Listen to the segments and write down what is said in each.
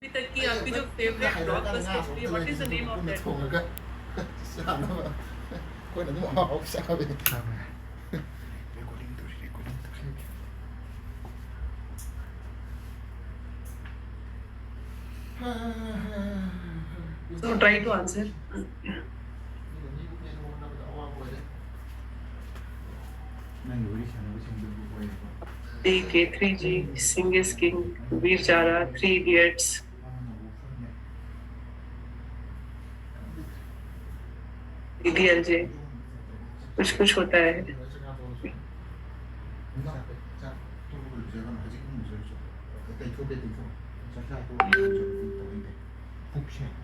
अभी तक की आपकी जो फेवरेट ब्लॉकबस्टर मूवी है, what is the name of that? こういうのでも青くしゃべる。So try to answer. The K3G, Sing is King, Veer Chara, Three Idiots. DDLJ, कुछ होता है.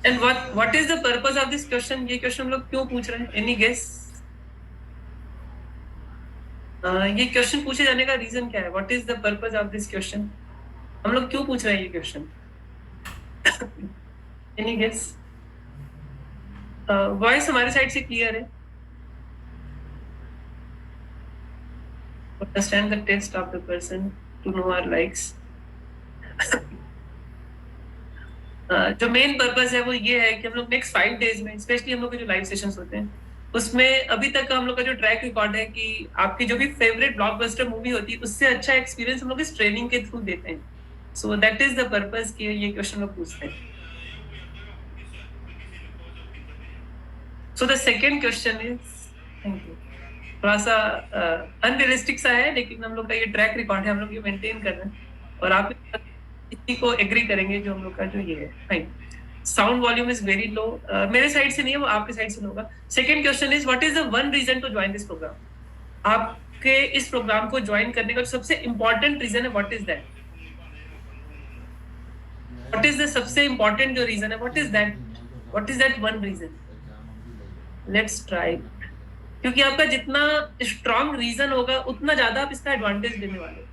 And what is the purpose of this question? ये question हम लोग क्यों पूछ रहे हैं? Any guess? ये क्वेश्चन पूछे जाने का रीजन क्या है? What is the purpose of this question? हम लोग क्यों पूछ रहे हैं ये क्वेश्चन? Any guess? वॉइस हमारे साइड से क्लियर है? Understand the taste of the person, to know our likes. जो मेन पर्पस है वो ये है कि हम लोग नेक्स्ट 5 डेज में, स्पेशली हम लोग के जो लाइव सेशंस होते हैं, उसमें अभी तक का हम लोग का जो ट्रैक रिकॉर्ड है कि आपकी जो भी फेवरेट ब्लॉकबस्टर मूवी होती है उससे अच्छा एक्सपीरियंस हम लोग इस ट्रेनिंग के थ्रू देते हैं. So that is the purpose कि ये क्वेश्चन लोग पूछते हैं. So the second question is, thank you, थोड़ा सा अनरियलिस्टिक सा है, लेकिन हम लोग का ये ट्रैक रिकॉर्ड है, हम लोग ये मेंटेन कर रहे हैं और आप इसी को एग्री करेंगे जो हम लोग का जो ये है. Fine. Sound volume is very low. मेरे साइड से नहीं है, वो आपके साइड से होगा. Second question is, what is the one reason to join this programme? आपके इस प्रोग्राम को ज्वाइन करने का सबसे इंपॉर्टेंट रीजन है, what is that? What is the सबसे इंपॉर्टेंट जो रीजन है, what is that? What is that one reason? Let's try. क्योंकि आपका जितना स्ट्रॉन्ग रीजन होगा उतना ज्यादा आप इसका एडवांटेज लेने वाले हो.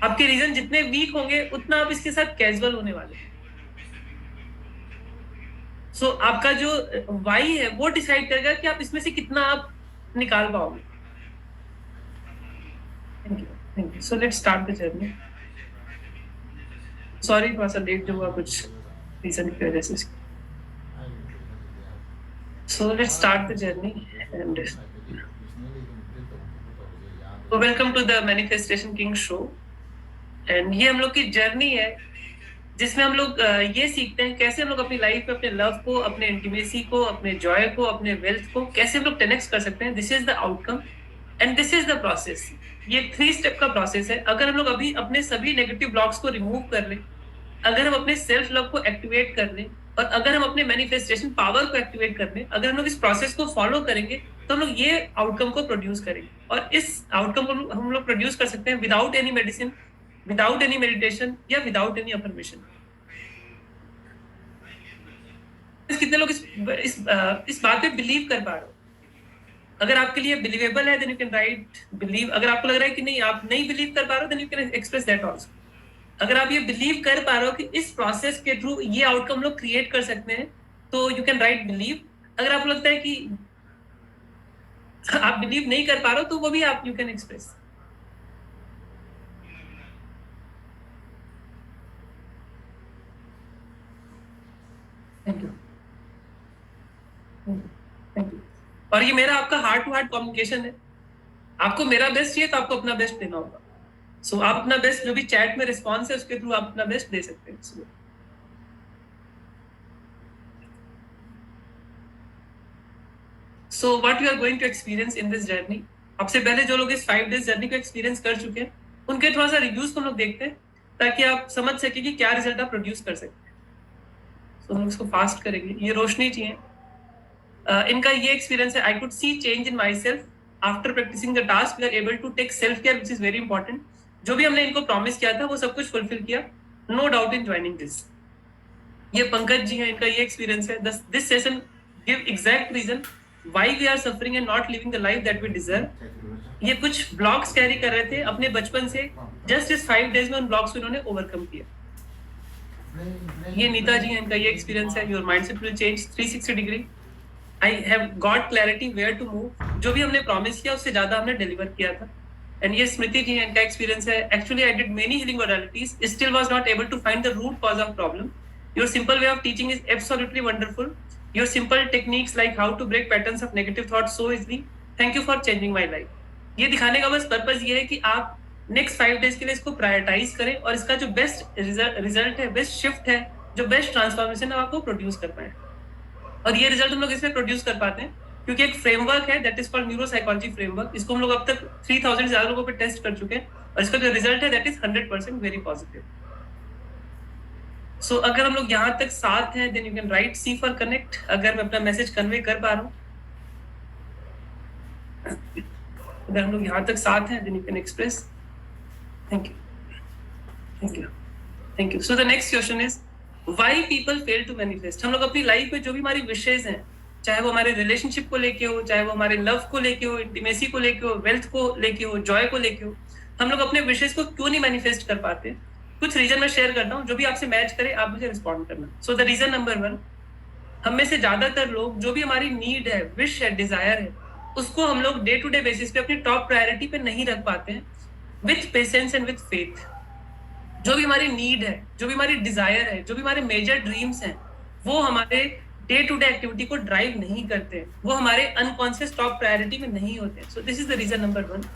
आपके रीजन जितने वीक होंगे उतना आप इसके साथ कैजुअल होने वाले हैं. सो आपका जो वाई है वो डिसाइड करेगा कि आप इसमें से कितना आप निकाल पाओगे. Thank you. So let's start the journey. Sorry थोड़ा सा लेट जो हुआ कुछ रीजन की वजह से. So let's start the journey and so welcome to the Manifestation King show. And ये हम लोग की जर्नी है जिसमें हम लोग ये सीखते हैं कैसे हम लोग अपनी लाइफ में अपने लव को, अपने इंटीमेसी को, अपने जॉय को, अपने वेल्थ को कैसे हम लोग 10x कर सकते हैं. This is the outcome and this is the process. ये 3 स्टेप का प्रोसेस है. अगर हम लोग अभी अपने सभी नेगेटिव ब्लॉक्स को रिमूव कर लें, अगर हम अपने सेल्फ लव को एक्टिवेट कर लें और अगर हम अपने मैनिफेस्टेशन पावर को एक्टिवेट कर लें, अगर हम लोग इस प्रोसेस को फॉलो करेंगे तो हम लोग ये आउटकम को प्रोड्यूस करेंगे. और इस आउटकम को हम लोग प्रोड्यूस कर सकते हैं without any medicine, without any meditation या विदाउट एनी अफर्मेशन. कितने लोग इस बात पे बिलीव कर पा रहे हो? अगर आपके लिए बिलीवेबल है then you can right believe. अगर आपको लग रहा है कि नहीं, आप नहीं बिलीव कर पा रहे हो, then you can express that also. अगर आप ये बिलीव कर पा रहे हो कि इस प्रोसेस के थ्रू ये आउटकम लोग क्रिएट कर सकते हैं, तो यू कैन राइट बिलीव. अगर आपको लगता है कि आप बिलीव नहीं कर पा रहे हो, तो वो भी आप you can express. Thank you. Thank you. और ये मेरा आपका हार्ट टू हार्ट कम्युनिकेशन है. आपको मेरा बेस्ट चाहिए तो आपको अपना बेस्ट देना होगा. सो आप अपना बेस्ट, जो भी चैट में रिस्पॉन्स है उसके थ्रू आप अपना बेस्ट दे सकते हैं. So what you are going to experience in this journey. आपसे पहले जो लोग इस 5 डेज जर्नी को एक्सपीरियंस कर चुके हैं उनके थोड़ा सा रिव्यूज को हम लोग देखते हैं ताकि आप समझ सके कि क्या रिजल्ट आप प्रोड्यूस कर सकते हैं. सो हम इसको फास्ट करेंगे. ये रोशनी चाहिए. इनका ये एक्सपीरियंस है, I could see change in myself after practising the task. We are able to take self care which is very important. जो भी हमने इनको प्रॉमिस किया था वो सब कुछ फुलफिल किया. No doubt in joining this. ये पंकज जी हैं, इनका ये एक्सपीरियंस है. This session give exact reason why we are suffering and not living the life that we deserve. ये कुछ ब्लॉक्स कैरी कर रहे थे अपने बचपन से, जस्ट इस 5 डेज में उन ब्लॉक्स को इन्होंने ओवरकम किया. ये नीता जी हैं, इनका ये एक्सपीरियंस है. Your mindset will change 360 degree. I have got clarity where to move. जो भी हमने प्रॉमिस किया उससे ज्यादा हमने डिलीवर किया था. एंड ये स्मृति जी इनका एक्सपीरियंस है. Actually I did many healing modalities, still was not able to find the root cause of problem. Your simple way of teaching is absolutely wonderful. Your simple techniques like how to break patterns of negative thoughts so easily. Thank you for changing my life. ये दिखाने का बस purpose ये है कि आप next 5 days के लिए इसको प्रायोरिटाइज करें और इसका जो बेस्ट रिजल्ट है, बेस्ट शिफ्ट है, जो बेस्ट ट्रांसफॉर्मेशन है, आपको प्रोड्यूस कर पाए. और ये रिजल्ट हम लोग इसमें प्रोड्यूस कर पाते हैं क्योंकि एक फ्रेमवर्क है that is called neuropsychology framework. इसको हम लोग अब तक 3000 से ज्यादा लोगों पे टेस्ट कर चुके हैं और इसका जो रिजल्ट है that is 100% very positive. So अगर हम लोग यहाँ तक साथ हैं then you can right C for connect. अगर मैं अपना मैसेज कन्वे कर पा रहा हूँ, अगर हम लोग यहाँ तक साथ हैं then you can express. Thank you, thank you, thank you. So the next question is why people fail to manifest. हम लोग अपनी लाइफ में जो भी हमारी विशेष हैं, चाहे वो हमारे रिलेशनशिप को लेके हो, चाहे वो हमारे लव को लेके हो, इंटीमेसी को लेके हो, वेल्थ को लेके हो, जॉय को लेके हो, हम लोग अपने विशेष को क्यों नहीं मैनिफेस्ट कर पाते. कुछ रीजन मैं शेयर करता हूँ, जो भी आपसे मैच करे आप मुझे रिस्पॉन्ड करना. सो द रीजन नंबर 1, हम में से ज्यादातर लोग जो भी हमारी नीड है, विश है, डिजायर है, उसको हम लोग डे टू डे बेसिस पे अपनी टॉप प्रायोरिटी पे नहीं रख पाते हैं with patience and with faith. जो भी हमारी नीड है, जो भी हमारी डिजायर है, जो भी हमारे मेजर ड्रीम्स हैं, वो हमारे डे टू डे एक्टिविटी को ड्राइव नहीं करते, वो हमारे अनकॉन्शियस टॉप प्रायोरिटी में नहीं होते. So this is the reason number 1.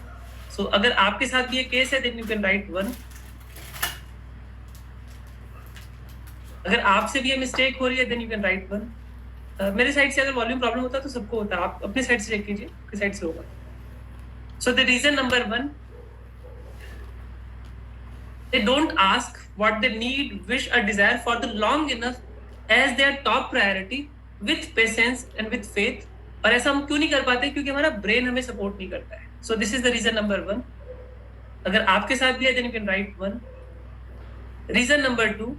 So अगर आपके साथ भी ये केस है देन यू कैन राइट 1. अगर आपसे भी ये मिस्टेक हो रही है देन यू कैन राइट 1. मेरे साइड से अगर वॉल्यूम प्रॉब्लम होता है तो सबको होता है, आप अपने साइड से चेक कीजिए किस साइड से होगा. So the reason number 1, they don't ask what they need, wish or desire for the long enough as their top priority with patience and with faith. और ऐसा हम क्यों नहीं कर पाते? क्योंकि हमारा ब्रेन हमें सपोर्ट नहीं करता है. So this is the reason number 1. अगर आपके साथ भी है then you can write 1. Reason number 2,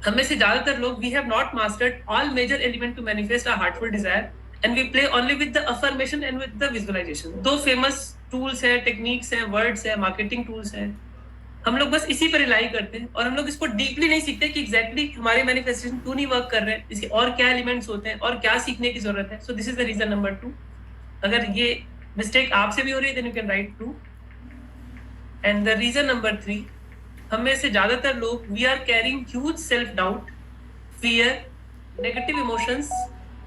हमें से ज्यादातर लोग we have not mastered all major element to manifest our heartful desire and we play only with the affirmation and with the visualization. दो famous tools है, techniques है, words है, marketing tools है, हम लोग बस इसी पर रिलाई करते हैं और हम लोग इसको डीपली नहीं सीखते कि एग्जैक्टली हमारे मैनिफेस्टेशन क्यों नहीं वर्क कर रहे हैं, इसके और क्या एलिमेंट्स होते हैं और क्या सीखने की जरूरत है. So this is the reason number 2. अगर ये मिस्टेक आपसे भी हो रही है then you can write 2. And the reason number 3, हमें से ज्यादातर लोग we are carrying huge self doubt, fear, negative emotions,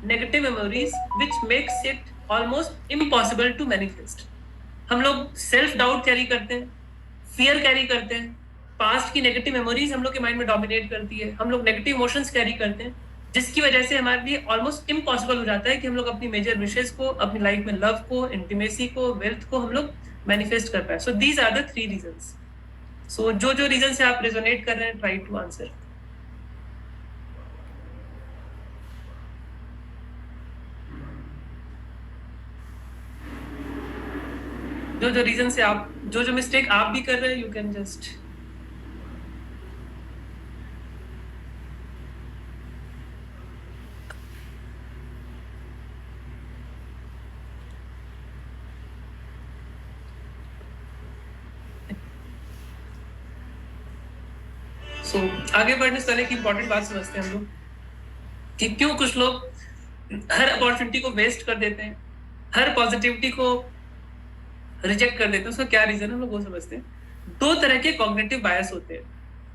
negative memories which makes it almost impossible to manifest. हम लोग सेल्फ डाउट कैरी करते हैं, फियर कैरी करते हैं, पास्ट की नेगेटिव मेमोरीज हम लोग के माइंड में डोमिनेट करती है, हम लोग नेगेटिव इमोशंस कैरी करते हैं, जिसकी वजह से हमारे लिए ऑलमोस्ट इम्पॉसिबल हो जाता है कि हम लोग अपनी मेजर विशेस को, अपनी लाइफ में लव को, इंटीमेसी को, वेल्थ को हम लोग मैनिफेस्ट कर पाए. So these are the 3 reasons. So जो जो रीजन से आप रेजोनेट कर रहे हैं ट्राई टू आंसर. जो जो रीजन से आप, जो जो मिस्टेक आप भी कर रहे हैं, यू कैन जस्ट आगे बढ़ने से पहले की इंपॉर्टेंट बात समझते हैं हम लोग कि क्यों कुछ लोग हर अपॉर्चुनिटी को वेस्ट कर देते हैं, हर पॉजिटिविटी को रिजेक्ट कर देते हैं. उसका क्या रीजन है हम लोग वो समझते हैं. 2 तरह के कॉग्निटिव बायस होते हैं.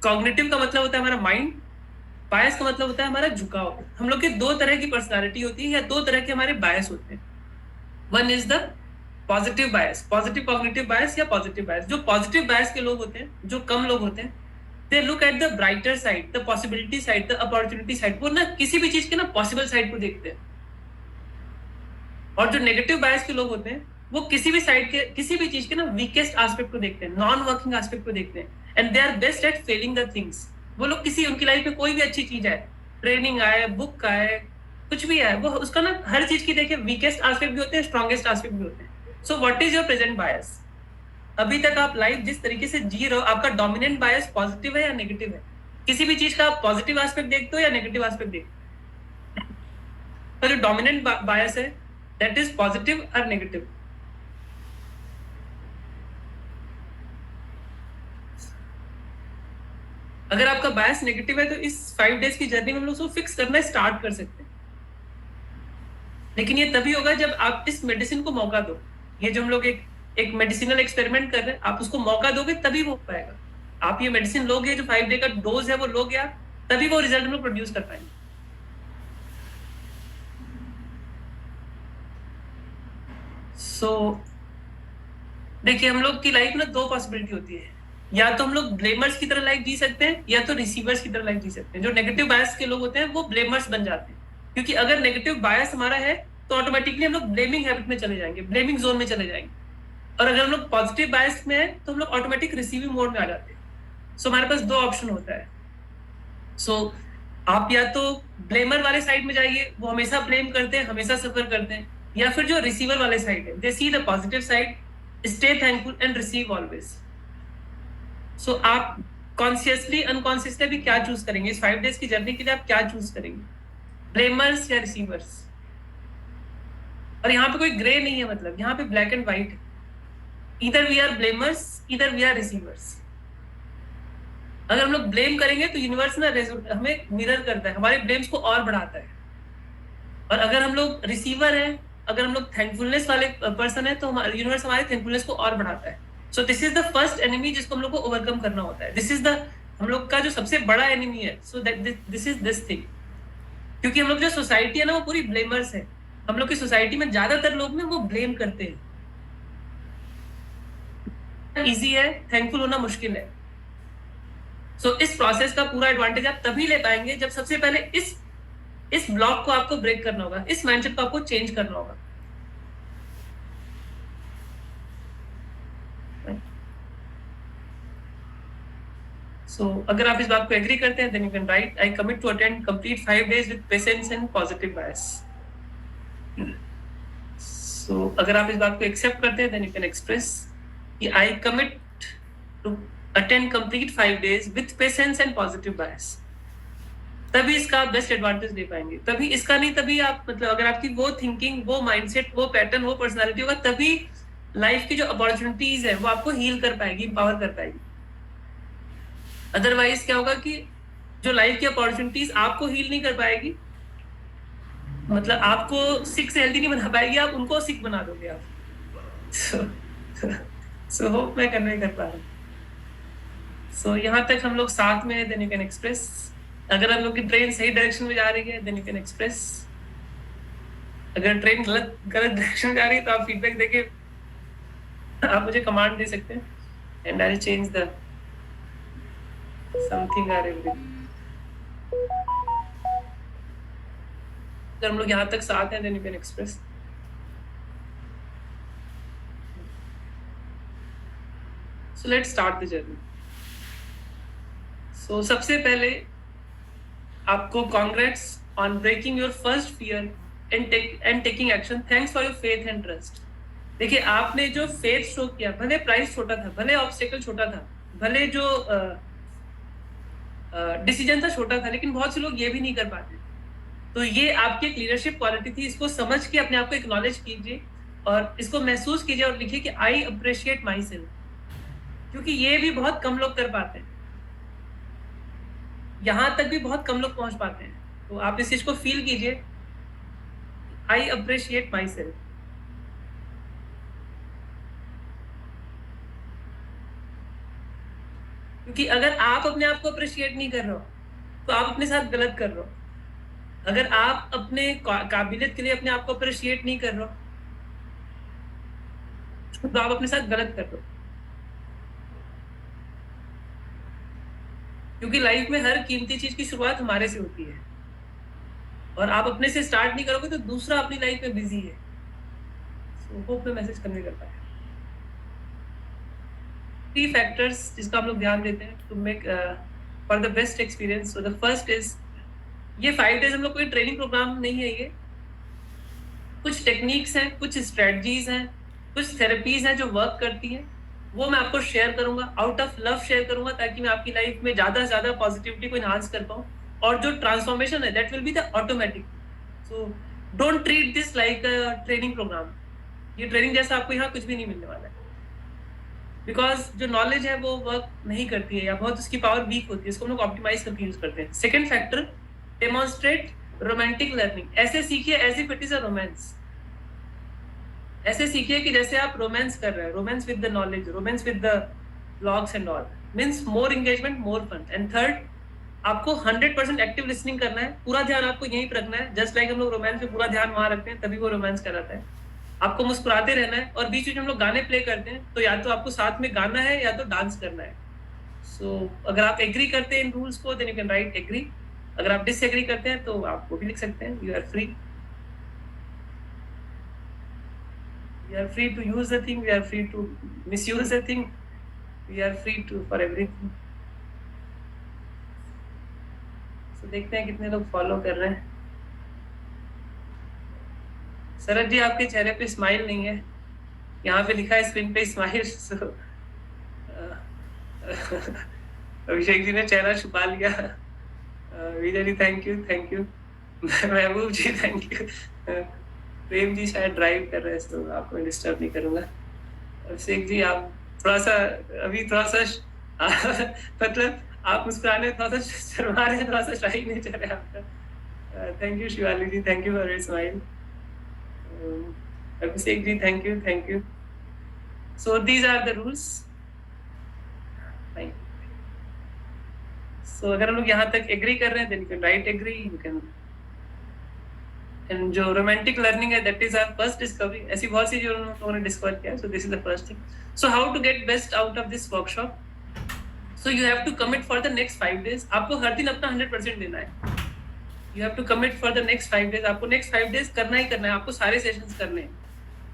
कॉग्निटिव का मतलब होता है हमारा माइंड, बायस का मतलब होता है हमारा झुकाव. हम लोग के 2 तरह की पर्सनालिटी होती है या 2 तरह के हमारे बायस होते हैं. 1 is the positive bias, positive cognitive bias या पॉजिटिव बायस. जो पॉजिटिव बायस के लोग होते हैं, जो कम लोग होते हैं, they look at the brighter side, the possibility side, the opportunity side. वो ना किसी भी चीज के ना पॉसिबल साइड को देखते हैं. और जो नेगेटिव बायस के लोग होते हैं वो किसी भी साइड के, किसी भी चीज के ना वीकेस्ट एस्पेक्ट को देखते हैं, नॉन वर्किंग एस्पेक्ट को देखते हैं. And they are best at failing the things. वो लोग किसी, उनकी लाइफ में कोई भी अच्छी चीज आए, ट्रेनिंग आए, बुक आए, कुछ भी आए, वो उसका ना हर चीज की देखिए वीकेस्ट एस्पेक्ट भी होते हैं, स्ट्रॉन्गेस्ट एस्पेक्ट भी होते हैं. So what is your present bias? अभी तक आप लाइफ जिस तरीके से जी रहे हो, आपका डोमिनेंट बायस पॉजिटिव है या नेगेटिव है? किसी भी चीज का आप पॉजिटिव एस्पेक्ट देखते हो या नेगेटिव एस्पेक्ट देखते हो? तो जो डोमिनेंट बायस है दैट इज पॉजिटिव और नेगेटिव. अगर आपका बायस नेगेटिव है तो इस 5 डेज की जर्नी में हम लोग उसको फिक्स करना स्टार्ट कर सकते हैं. लेकिन ये तभी होगा जब आप इस मेडिसिन को मौका दो. ये जो हम लोग एक मेडिसिनल एक्सपेरिमेंट कर रहे हैं, आप उसको मौका दोगे तभी वो हो पाएगा। आप ये मेडिसिन लोगे, जो 5 डे का डोज है वो लोगे आप, तभी वो रिजल्ट हम लोग प्रोड्यूस कर पाएंगे। सो देखिए, हम लोग की लाइफ में 2 पॉसिबिलिटी होती है, या तो हम लोग ब्लेमर्स की तरह लाइफ जी सकते हैं, या तो रिसीवर्स की तरह लाइफ जी सकते हैं। जो नेगेटिव बायस के लोग होते हैं वो ब्लेमर्स बन जाते हैं, क्योंकि अगर नेगेटिव बायस हमारा है तो ऑटोमेटिकली हम लोग ब्लेमिंग हैबिट में चले जाएंगे, ब्लेमिंग जोन में चले जाएंगे। और अगर हम लोग पॉजिटिव बायस में है तो हम लोग ऑटोमेटिक रिसीविंग मोड में आ जाते हैं। सो हमारे पास 2 ऑप्शन होता है। सो आप या तो ब्लेमर वाले साइड में जाइए, वो हमेशा ब्लेम करते हैं, हमेशा सफर करते हैं, या फिर जो रिसीवर वाले साइड है, they see the positive side, stay thankful and receive always. So आप कॉन्शियसली अनकॉन्शियसली भी क्या चूज करेंगे इस 5 डेज की जर्नी के लिए? आप क्या चूज करेंगे, ब्लेमर्स या रिसीवर्स? और यहाँ पे कोई ग्रे नहीं है, मतलब यहाँ पे ब्लैक एंड व्हाइट है। Either we are blamers, either we are receivers. अगर हम लोग ब्लेम करेंगे तो यूनिवर्स ना हमें मिरर करता है, हमारे ब्लेम्स को और बढ़ाता है। और अगर हम लोग रिसीवर हैं, अगर हम लोग थैंकफुलनेस वाले पर्सन है, तो यूनिवर्स हमारे थैंकफुलनेस को और बढ़ाता है। So this is the first enemy जिसको हम लोग को ओवरकम करना होता है। दिस इज द हम लोग का जो सबसे बड़ा एनिमी है। So that this is this thing, क्योंकि हम लोग जो सोसाइटी है ना वो पूरी ब्लेमर्स है। हम लोग की सोसाइटी में ज्यादातर लोग ना वो ब्लेम करते हैं। इजी है, थैंकफुल होना मुश्किल है। सो इस प्रोसेस का पूरा एडवांटेज आप तभी ले पाएंगे जब सबसे पहले इस ब्लॉक को आपको ब्रेक करना होगा, इस माइंडसेट को आपको चेंज करना होगा। सो अगर आप इस बात को एग्री करते हैं, then you can write, I commit to attend complete 5 days with patience and positive bias. So अगर आप इस बात को एक्सेप्ट करते हैं, देन यू कैन एक्सप्रेस कि I commit to attend complete 5 days with patience and positive bias. तभी इसका आप बेस्ट एडवांटेज ले पाएंगे। तभी इसका नहीं, तभी आप मतलब अगर आपकी वो थिंकिंग, वो माइंडसेट, वो पैटर्न, वो पर्सनालिटी होगा, तभी लाइफ की जो अपॉर्चुनिटीज है वो आपको हील कर पाएगी, पावर कर पाएगी। अदरवाइज क्या होगा कि जो लाइफ की अपॉर्चुनिटीज आपको हील नहीं कर पाएगी, मतलब आपको सिक से हेल्दी नहीं बना पाएगी, आप उनको सिक बना दोगे आप। सो होप मैं कन्वे कर पा रहा हूँ। सो यहाँ तक हम लोग साथ में है, देन यू कैन एक्सप्रेस। अगर हम लोग की ट्रेन सही डायरेक्शन में जा रही है, देन यू कैन एक्सप्रेस। अगर ट्रेन गलत डायरेक्शन में जा रही है तो आप फीडबैक देके आप मुझे कमांड दे सकते हैं, and I will change the something or everything. अगर हम लोग यहाँ तक साथ हैं, then you can express. So let's start the journey. So सबसे पहले आपको congrats on breaking your first fear and taking action. Thanks for your faith and trust. देखिए, आपने जो फेथ शो किया, भले प्राइस छोटा था, भले ऑब्स्टेकल छोटा था, भले जो डिसीजन था छोटा था, लेकिन बहुत से लोग ये भी नहीं कर पाते। तो ये आपकी एक लीडरशिप क्वालिटी थी। इसको समझ के अपने आप को एक्नॉलेज कीजिए और इसको महसूस कीजिए और लिखिए कि आई अप्रिशिएट माई सेल्फ, क्योंकि ये भी बहुत कम लोग कर पाते हैं। यहां तक भी बहुत कम लोग पहुंच पाते हैं। तो आप इस चीज को फील कीजिए, आई अप्रिशिएट माई सेल्फ। क्योंकि अगर आप अपने आप को अप्रिशिएट नहीं कर रहे हो तो आप अपने साथ गलत कर रहे हो। अगर आप अपने काबिलियत के लिए अपने आप को अप्रिशिएट नहीं कर रहे हो तो आप अपने साथ गलत कर रहे हो। क्योंकि लाइफ में हर कीमती चीज की शुरुआत हमारे से होती है, और आप अपने से स्टार्ट नहीं करोगे तो दूसरा अपनी लाइफ में बिजी है। सो होप मैं मैसेज कन्वे कर पाया। 3 फैक्टर्स जिसका हम लोग ध्यान देते हैं to make for the best experience. So the first is, ये 5 days हम लोग कोई ट्रेनिंग प्रोग्राम नहीं है, ये कुछ टेक्निक्स हैं, कुछ स्ट्रेटजीज हैं, कुछ थेरेपीज हैं जो वर्क करती हैं। वो मैं आपको शेयर करूंगा, आउट ऑफ लव शेयर करूंगा, ताकि मैं आपकी लाइफ में ज्यादा से ज्यादा पॉजिटिविटी को इनहांस कर पाऊं। और जो ट्रांसफॉर्मेशन है that will be the automatic. So don't treat this like a training program. ये ट्रेनिंग जैसा आपको यहाँ कुछ भी नहीं मिलने वाला है, बिकॉज जो नॉलेज है वो वर्क नहीं करती है या बहुत उसकी पावर वीक होती है। इसको हम लोग ऑप्टिमाइज करके यूज करते हैं। Second factor, demonstrate romantic learning. ऐसे सीखिए as if it is a romance, ऐसे सीखिए कि जैसे आप रोमांस कर रहे हैं, romance with the knowledge, romance with the blogs and all, means more engagement, more fun. And third, आपको 100% एक्टिव लिसनिंग करना है, पूरा ध्यान आपको यहीं पर रखना है। जस्ट लाइक हम लोग रोमांस में पूरा ध्यान वहां रखते हैं, तभी वो रोमांस कराता है। आपको मुस्कुराते रहना है, और बीच में हम लोग गाने प्ले करते हैं, तो या तो आपको साथ में गाना है या तो डांस करना है। सो अगर आप एग्री करते हैं इन रूल्स को, then you can write agree. अगर आप डिसएग्री करते हैं तो आप वो भी लिख सकते हैं। You are free, we are free to use the thing, we are free to misuse the thing, we are free to for everything. So देखते हैं कितने लोग फॉलो कर रहे हैं। शरद जी, आपके चेहरे पे स्माइल नहीं है, यहाँ पे लिखा है स्क्रीन पे स्माइल। सो अभिषेक जी ने चेहरा छुपा लिया। Vijay ji thank you, thank you. Mehboob ji thank you. Prem ji शायद ड्राइव कर रहे हैं, तो आपको डिस्टर्ब नहीं करूंगा। अभिषेक जी, आप थोड़ा सा अभी थोड़ा सा मतलब आप मुस्कुराने थोड़ा सा शर्मा रहे हैं, थोड़ा सा शाही नहीं चल रहा आपका। Thank you Shivali ji, thank you for your smile. Abhishek ji thank you, thank you. So these are the rules. So अगर हम लोग यहाँ तक एग्री कर रहे हैं, then you can write agree, you can. And जो रोमांटिक लर्निंग है, that is our first discovery. ऐसी बहुत सी जो लोगों ने डिस्कवर किया, so this is the first thing. So how to get best out of this workshop? So you have to commit for the next 5 days। आपको हर दिन अपना 100% देना है। You have to commit for the next 5 days। आपको next 5 days करना ही करना है, आपको सारे सेशंस करने हैं।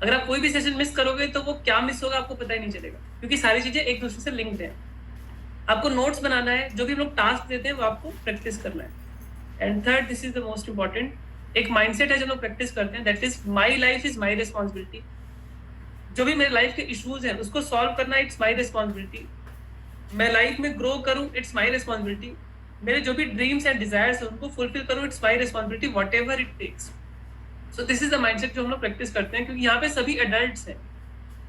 अगर आप कोई भी सेशन मिस करोगे तो वो क्या मिस होगा आपको पता ही नहीं चलेगा, क्योंकि सारी चीजें एक दूसरे से लिंक्ड है। आपको नोट्स बनाना है, जो भी हम लोग टास्क देते हैं वो आपको प्रैक्टिस करना है। And third, this is the most important, एक माइंडसेट है जो लोग प्रैक्टिस करते हैं, that is my life is my responsibility. जो भी मेरे लाइफ के इश्यूज हैं उसको सॉल्व करना, इट्स माई रिस्पॉन्सिबिलिटी। मैं लाइफ में ग्रो करूं, इट्स माई रिस्पॉन्सिबिलिटी। मेरे जो भी ड्रीम्स एंड डिजायर्स हैं उनको फुलफिल करूं, it's my responsibility, whatever it takes. So this is the mindset जो हम लोग प्रैक्टिस करते हैं, क्योंकि यहाँ पे सभी एडल्ट्स हैं।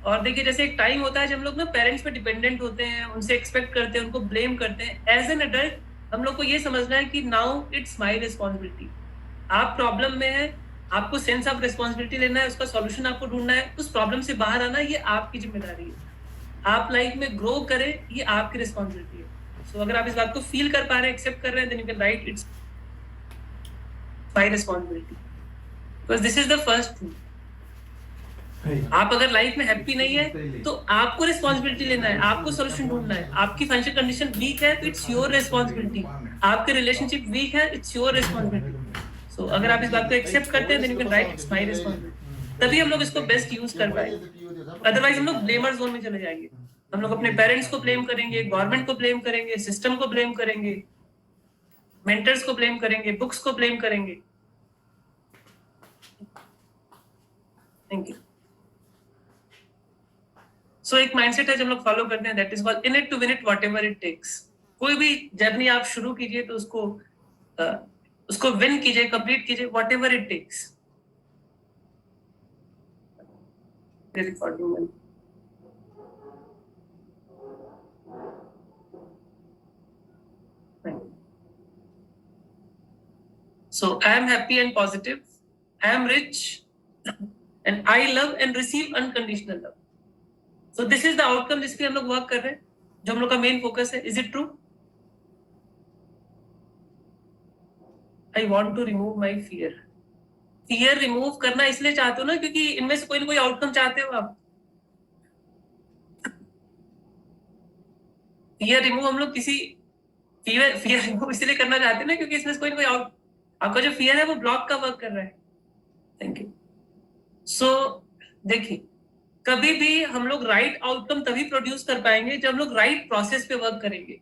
और देखिए, जैसे एक टाइम होता है जब हम लोग ना पेरेंट्स पे डिपेंडेंट होते हैं, उनसे एक्सपेक्ट करते हैं, उनको ब्लेम करते हैं। एज एन एडल्ट हम लोग को ये समझना है कि नाउ इट्स माई रिस्पॉन्सिबिलिटी। आप प्रॉब्लम में है, आपको सेंस ऑफ रिस्पॉन्सिबिलिटी लेना है, उसका सॉल्यूशन आपको ढूंढना है, उस प्रॉब्लम से बाहर आना, ये आपकी जिम्मेदारी है। आप लाइफ में ग्रो करें, ये आपकी रिस्पॉन्सिबिलिटी है। सो अगर आप इस बात को फील कर पा रहे हैं, एक्सेप्ट कर रहे हैं, then you can write it's my responsibility, because this is the first thing. आप अगर लाइफ में हैप्पी नहीं है तो आपको रिस्पॉन्सिबिलिटी लेना है, आपको सोल्यूशन ढूंढना है। आपकी फाइनेंशियल कंडीशन वीक है तो इट्स योर रिस्पॉन्सिबिलिटी। आपके रिलेशनशिप वीक है, इट्स योर रिस्पॉन्सिबिलिटी। सो अगर आप इस बात को एक्सेप्ट करते हैं, then you can write it's my responsibility. तभी हम लोग इसको बेस्ट यूज कर पाएंगे। अदरवाइज हम लोग ब्लेमर जोन में चले जाएंगे। हम लोग अपने पेरेंट्स को ब्लेम करेंगे, गवर्नमेंट को ब्लेम करेंगे, सिस्टम को ब्लेम करेंगे, मेंटर्स को ब्लेम करेंगे, बुक्स को ब्लेम करेंगे। Thank you. सो एक माइंडसेट है जो हम लोग फॉलो करते हैं, that is called in it to win it whatever it takes. कोई भी जर्नी आप शुरू कीजिए तो उसको विन कीजिए, कंप्लीट कीजिए, whatever it takes. Recording So I am happy and positive, I am rich, and I love and receive unconditional love. So this is the outcome जिस पे हम लोग वर्क कर रहे हैं, जो हम लोग का मेन फोकस है। Is it true? I want to remove my fear. Fear remove करना इसलिए चाहते हो ना, क्योंकि इनमें से कोई ना कोई आउटकम चाहते हो आप। Fear remove हम लोग fear remove इसलिए करना चाहते हैं ना, क्योंकि इसमें से कोई ना कोई आपका जो फियर है वो ब्लॉक का वर्क कर रहा है। Thank you. सो देखिए, कभी भी हम लोग राइट आउटकम तभी प्रोड्यूस कर पाएंगे जब हम लोग राइट प्रोसेस पे वर्क करेंगे।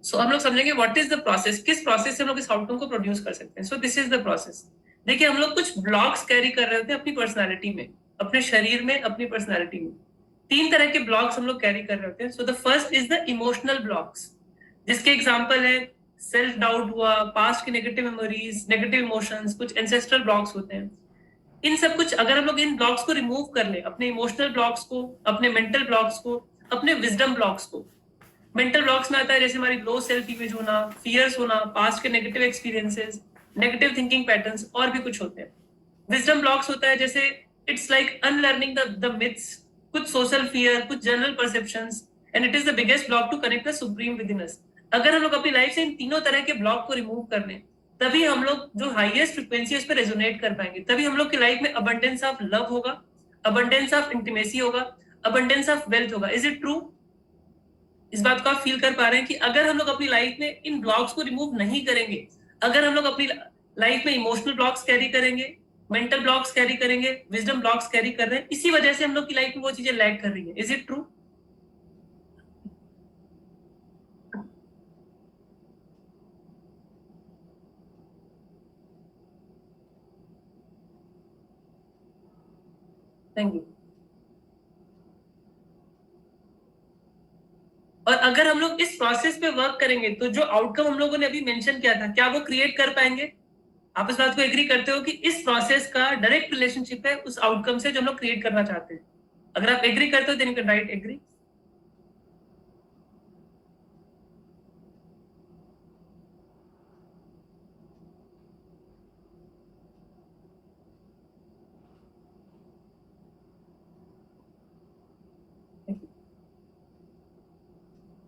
सो हम लोग समझेंगे व्हाट इज द प्रोसेस, किस प्रोसेस से हम लोग इस आउटकम को प्रोड्यूस कर सकते हैं। सो दिस इज द प्रोसेस। देखिए, हम लोग कुछ ब्लॉक्स कैरी कर रहे होते हैं अपनी पर्सनैलिटी में, अपने शरीर में, अपनी पर्सनैलिटी में। 3 तरह के ब्लॉक्स हम लोग कैरी कर रहे होते हैं। सो the first is the emotional blocks, जिसके एग्जाम्पल है सेल्फ डाउट हुआ, पास्ट की नेगेटिव मेमोरीज, नेगेटिव इमोशंस, कुछ एंसेस्ट्रल ब्लॉक्स होते हैं। इन सब कुछ अगर हम लोग इन ब्लॉक्स को रिमूव कर ले, अपने इमोशनल ब्लॉक्स को, अपने मेंटल ब्लॉक्स को, अपने विजडम ब्लॉक्स को। मेंटल ब्लॉक्स में आता है जैसे हमारी लो सेल्फ इमेज होना, फियर्स होना, पास्ट के negative experiences, negative thinking patterns, और भी कुछ होते हैं। विजडम ब्लॉक्स होता है जैसे it's like unlearning the myths, कुछ सोशल फियर, कुछ general perceptions, and it is the biggest block to connect the supreme within us. अगर हम लोग अपनी लाइफ से इन तीनों तरह के ब्लॉक को रिमूव कर लें, तभी हम लोग जो हाईएस्ट फ्रिक्वेंसी है उस पर रेजोनेट कर पाएंगे। तभी हम लोग की लाइफ में अबंडेंस ऑफ लव होगा, अबंडेंस ऑफ इंटीमेसी होगा, अबंडेंस ऑफ वेल्थ होगा। Is it true? इस बात को आप फील कर पा रहे हैं कि अगर हम लोग अपनी लाइफ में इन ब्लॉक्स को रिमूव नहीं करेंगे, अगर हम लोग अपनी लाइफ में इमोशनल ब्लॉक्स कैरी करेंगे, मेंटल ब्लॉक्स कैरी करेंगे, विजडम ब्लॉक्स कैरी कर रहे हैं, इसी वजह से हम लोग की लाइफ में वो चीजें लैग कर रही है। Is it true? Thank you. और अगर हम लोग इस प्रोसेस पे वर्क करेंगे तो जो आउटकम हम लोगों ने अभी मेंशन किया था, क्या वो क्रिएट कर पाएंगे? आप इस बात को एग्री करते हो कि इस प्रोसेस का डायरेक्ट रिलेशनशिप है उस आउटकम से जो हम लोग क्रिएट करना चाहते हैं? अगर आप एग्री करते हो then you can write agree.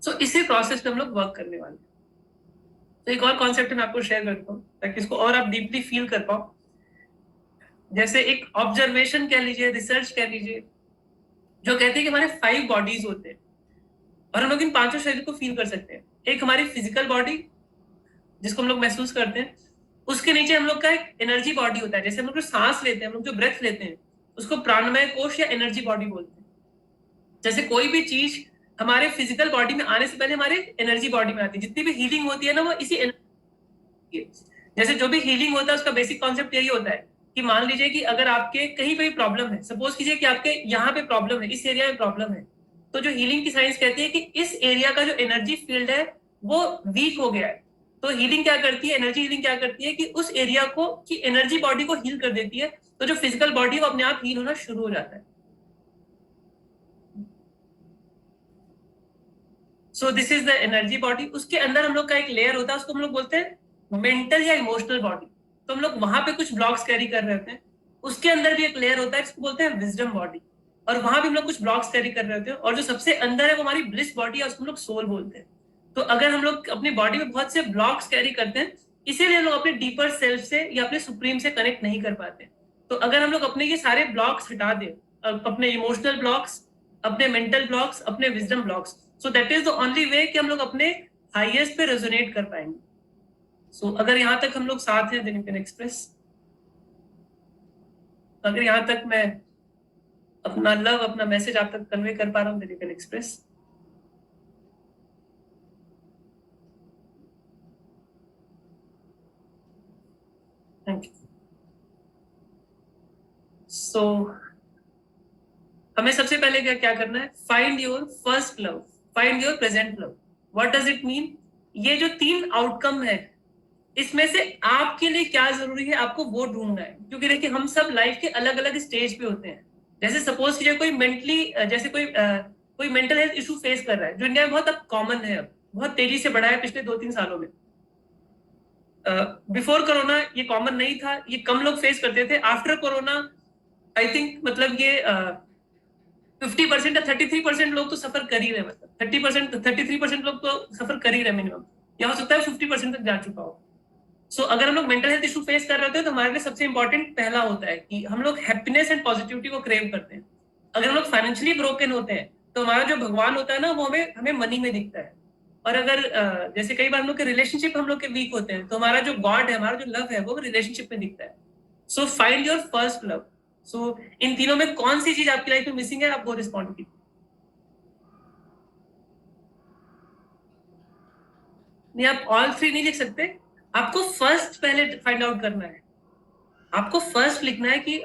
So इसी प्रोसेस पे हम लोग वर्क करने वाले हैं। तो एक और कॉन्सेप्ट मैं आपको शेयर करता हूँ ताकि इसको और आप डीपली फील कर पाओ। जैसे एक ऑब्जर्वेशन कह लीजिए, रिसर्च कह लीजिए, जो कहते हैं कि हमारे 5 बॉडीज होते हैं और हम लोग इन 5 शरीर को फील कर सकते हैं। एक हमारी फिजिकल बॉडी जिसको हम लोग महसूस करते हैं, उसके नीचे हम लोग का एक एनर्जी बॉडी होता है। जैसे हम लोग जो सांस लेते हैं, हम लोग जो ब्रेथ लेते हैं, उसको प्राणमय कोश या एनर्जी बॉडी बोलते हैं। जैसे कोई भी चीज हमारे फिजिकल बॉडी में आने से पहले हमारे एनर्जी बॉडी में आती है। जितनी भी हीलिंग होती है ना, वो इसी एनर्जी। जैसे जो भी हीलिंग होता है उसका बेसिक कॉन्सेप्ट यही होता है कि मान लीजिए कि अगर आपके कहीं पे प्रॉब्लम है, सपोज कीजिए कि आपके यहाँ पे प्रॉब्लम है, इस एरिया में प्रॉब्लम है, तो जो हीलिंग की साइंस कहती है कि इस एरिया का जो एनर्जी फील्ड है वो वीक हो गया है। तो हीलिंग क्या करती है, एनर्जी हीलिंग क्या करती है कि उस एरिया को, की एनर्जी बॉडी को हील कर देती है। तो जो फिजिकल बॉडी है वो अपने आप हील होना शुरू हो जाता है। So this is the energy body. उसके अंदर हम लोग का एक लेयर होता है, उसको हम लोग बोलते हैं मेंटल या इमोशनल बॉडी। तो हम लोग वहां पे कुछ ब्लॉक्स कैरी कर रहे होते हैं। उसके अंदर भी एक लेयर होता है, इसको बोलते हैं विजडम बॉडी, और वहां भी हम लोग कुछ ब्लॉक्स कैरी कर रहे होते हैं। और जो सबसे अंदर है वो हमारी ब्लिस बॉडी है, उसको हम लोग सोल बोलते हैं। तो अगर हम लोग अपनी बॉडी में बहुत से ब्लॉक्स कैरी करते हैं, इसीलिए हम लोग अपने डीपर सेल्फ से या अपने सुप्रीम से कनेक्ट नहीं कर पाते। तो अगर हम लोग अपने ये सारे ब्लॉक्स हटा दें, अपने इमोशनल ब्लॉक्स, अपने मेंटल ब्लॉक्स, अपने wisdom blocks, so that is the only way कि हम लोग अपने हाईएस्ट पे रेजोनेट कर पाएंगे। सो अगर यहाँ तक हम लोग साथ हैं, देन यू कैन एक्सप्रेस। अगर यहाँ तक मैं अपना लव, अपना मैसेज आप तक कन्वे कर पा रहा हूँ, then you can express. Thank you. So हमें सबसे पहले क्या करना है? Find your first love, find your present love. What does it mean? ये जो 3 आउटकम है, इसमें से आपके लिए क्या जरूरी है, आपको वो ढूंढना है। क्योंकि देखिए हम सब लाइफ के अलग अलग स्टेज पे होते हैं। जैसे सपोज कीजिए कोई मेंटली, जैसे कोई मेंटल हेल्थ इशू फेस कर रहा है, जो इंडिया में बहुत अब कॉमन है, अब बहुत तेजी से बढ़ा है पिछले 2-3 सालों में। बिफोर कोरोना ये कॉमन नहीं था, ये कम लोग फेस करते थे। आफ्टर कोरोना आई थिंक मतलब ये 50% या 33% लोग तो सफर कर ही रहे, मतलब 30%, 33% लोग तो सफर कर ही रहे मिनिमम, या हो सकता है 50% तक जा चुका हो। सो अगर हम लोग मेंटल हेल्थ इशू फेस कर रहे होते हैं तो हमारे लिए सबसे इंपॉर्टेंट पहला होता है कि हम लोग हैप्पीनेस एंड पॉजिटिविटी को क्रेव करते हैं। अगर हम लोग फाइनेंशियली ब्रोकन होते हैं तो हमारा जो भगवान होता है ना, वो हमें मनी में दिखता है। और अगर जैसे कई बार हम लोग के रिलेशनशिप हम लोग के वीक होते हैं, तो हमारा जो गॉड है, हमारा जो लव है, वो रिलेशनशिप में दिखता है। So find your first love. So इन तीनों में कौन सी चीज आपकी लाइफ में मिसिंग है, आप वो रिस्पॉन्ड कीजिए। नहीं, आप ऑल 3 नहीं लिख सकते, आपको फर्स्ट पहले फाइंड आउट करना है। आपको फर्स्ट लिखना है कि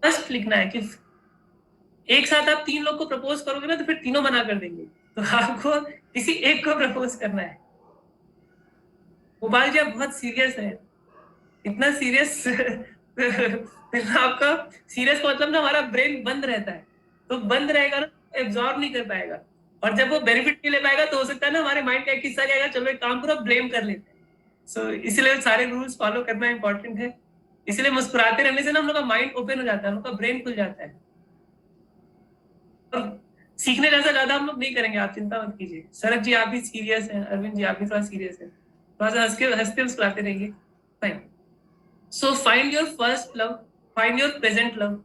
फर्स्ट लिखना है कि एक साथ आप 3 लोग को प्रपोज करोगे ना, तो फिर तीनों मना कर देंगे। तो आपको किसी एक को प्रपोज करना है। गोपाल जी आप बहुत सीरियस है, इतना सीरियस आपका सीरियस का मतलब ना, हमारा ब्रेन बंद रहता है। तो बंद रहेगा ना, एब्जॉर्ब नहीं कर पाएगा। और जब वो बेनिफिट नहीं ले पाएगा तो हो सकता है ना हमारे माइंड का एक हिस्सा कहेगा चलो एक काम करो, ब्लेम कर लेते हैं। सो इसलिए सारे रूल्स फॉलो करना इंपॉर्टेंट है। इसलिए मुस्कुराते रहने से ना हम लोग का माइंड ओपन हो जाता है, हम लोग का ब्रेन खुल जाता है। और सीखने जैसा ज्यादा हम लोग नहीं करेंगे, आप चिंता मत कीजिए। शरद जी आप भी सीरियस हैं, अरविंद जी आप भी थोड़ा सीरियस हैं, थोड़ा सा हंसते मुस्कुराते रहिए। Fine. So find your first love, find your present love.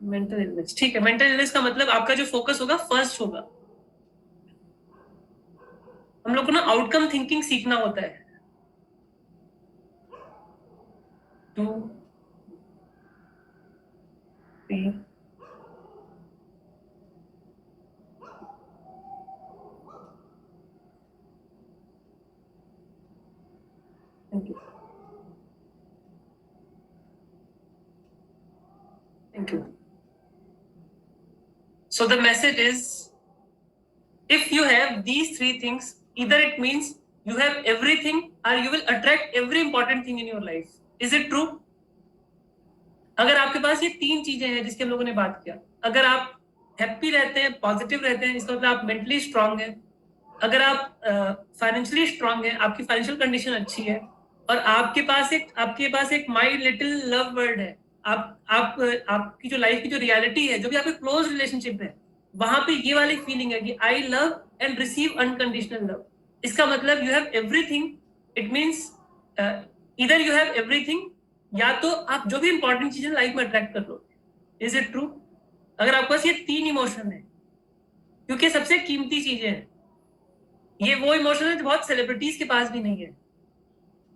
Mental illness, ठीक है। मेंटल इलनेस का मतलब आपका जो फोकस होगा फर्स्ट होगा। हम लोग को ना आउटकम थिंकिंग सीखना होता है। Two, three, thank you, thank you. So the message is, if you have these three things, either it means you have everything or you will attract every important thing in your life. Is it true? अगर आपके पास ये तीन चीजें हैं जिसके हम लोगों ने बात किया, अगर आप हैप्पी रहते हैं, पॉजिटिव रहते हैं, इसका मतलब आप मेंटली स्ट्रांग हैं, अगर आप फाइनेंशियली स्ट्रांग हैं, आपकी फाइनेंशियल कंडीशन अच्छी है, और आपके पास एक माई लिटिल लव वर्ड है, आपकी जो लाइफ की जो रियलिटी है, जो भी आपकी क्लोज रिलेशनशिप है, वहां पे ये वाली फीलिंग है कि I love and receive unconditional love. इसका मतलब you have everything. It means इधर यू हैव एवरीथिंग, या तो आप जो भी इंपॉर्टेंट चीजें लाइफ में अट्रैक्ट कर लो। Is it true? अगर आपके पास ये तीन इमोशन है, क्योंकि सबसे कीमती चीजें हैं, ये वो इमोशन है जो बहुत सेलिब्रिटीज के पास भी नहीं है,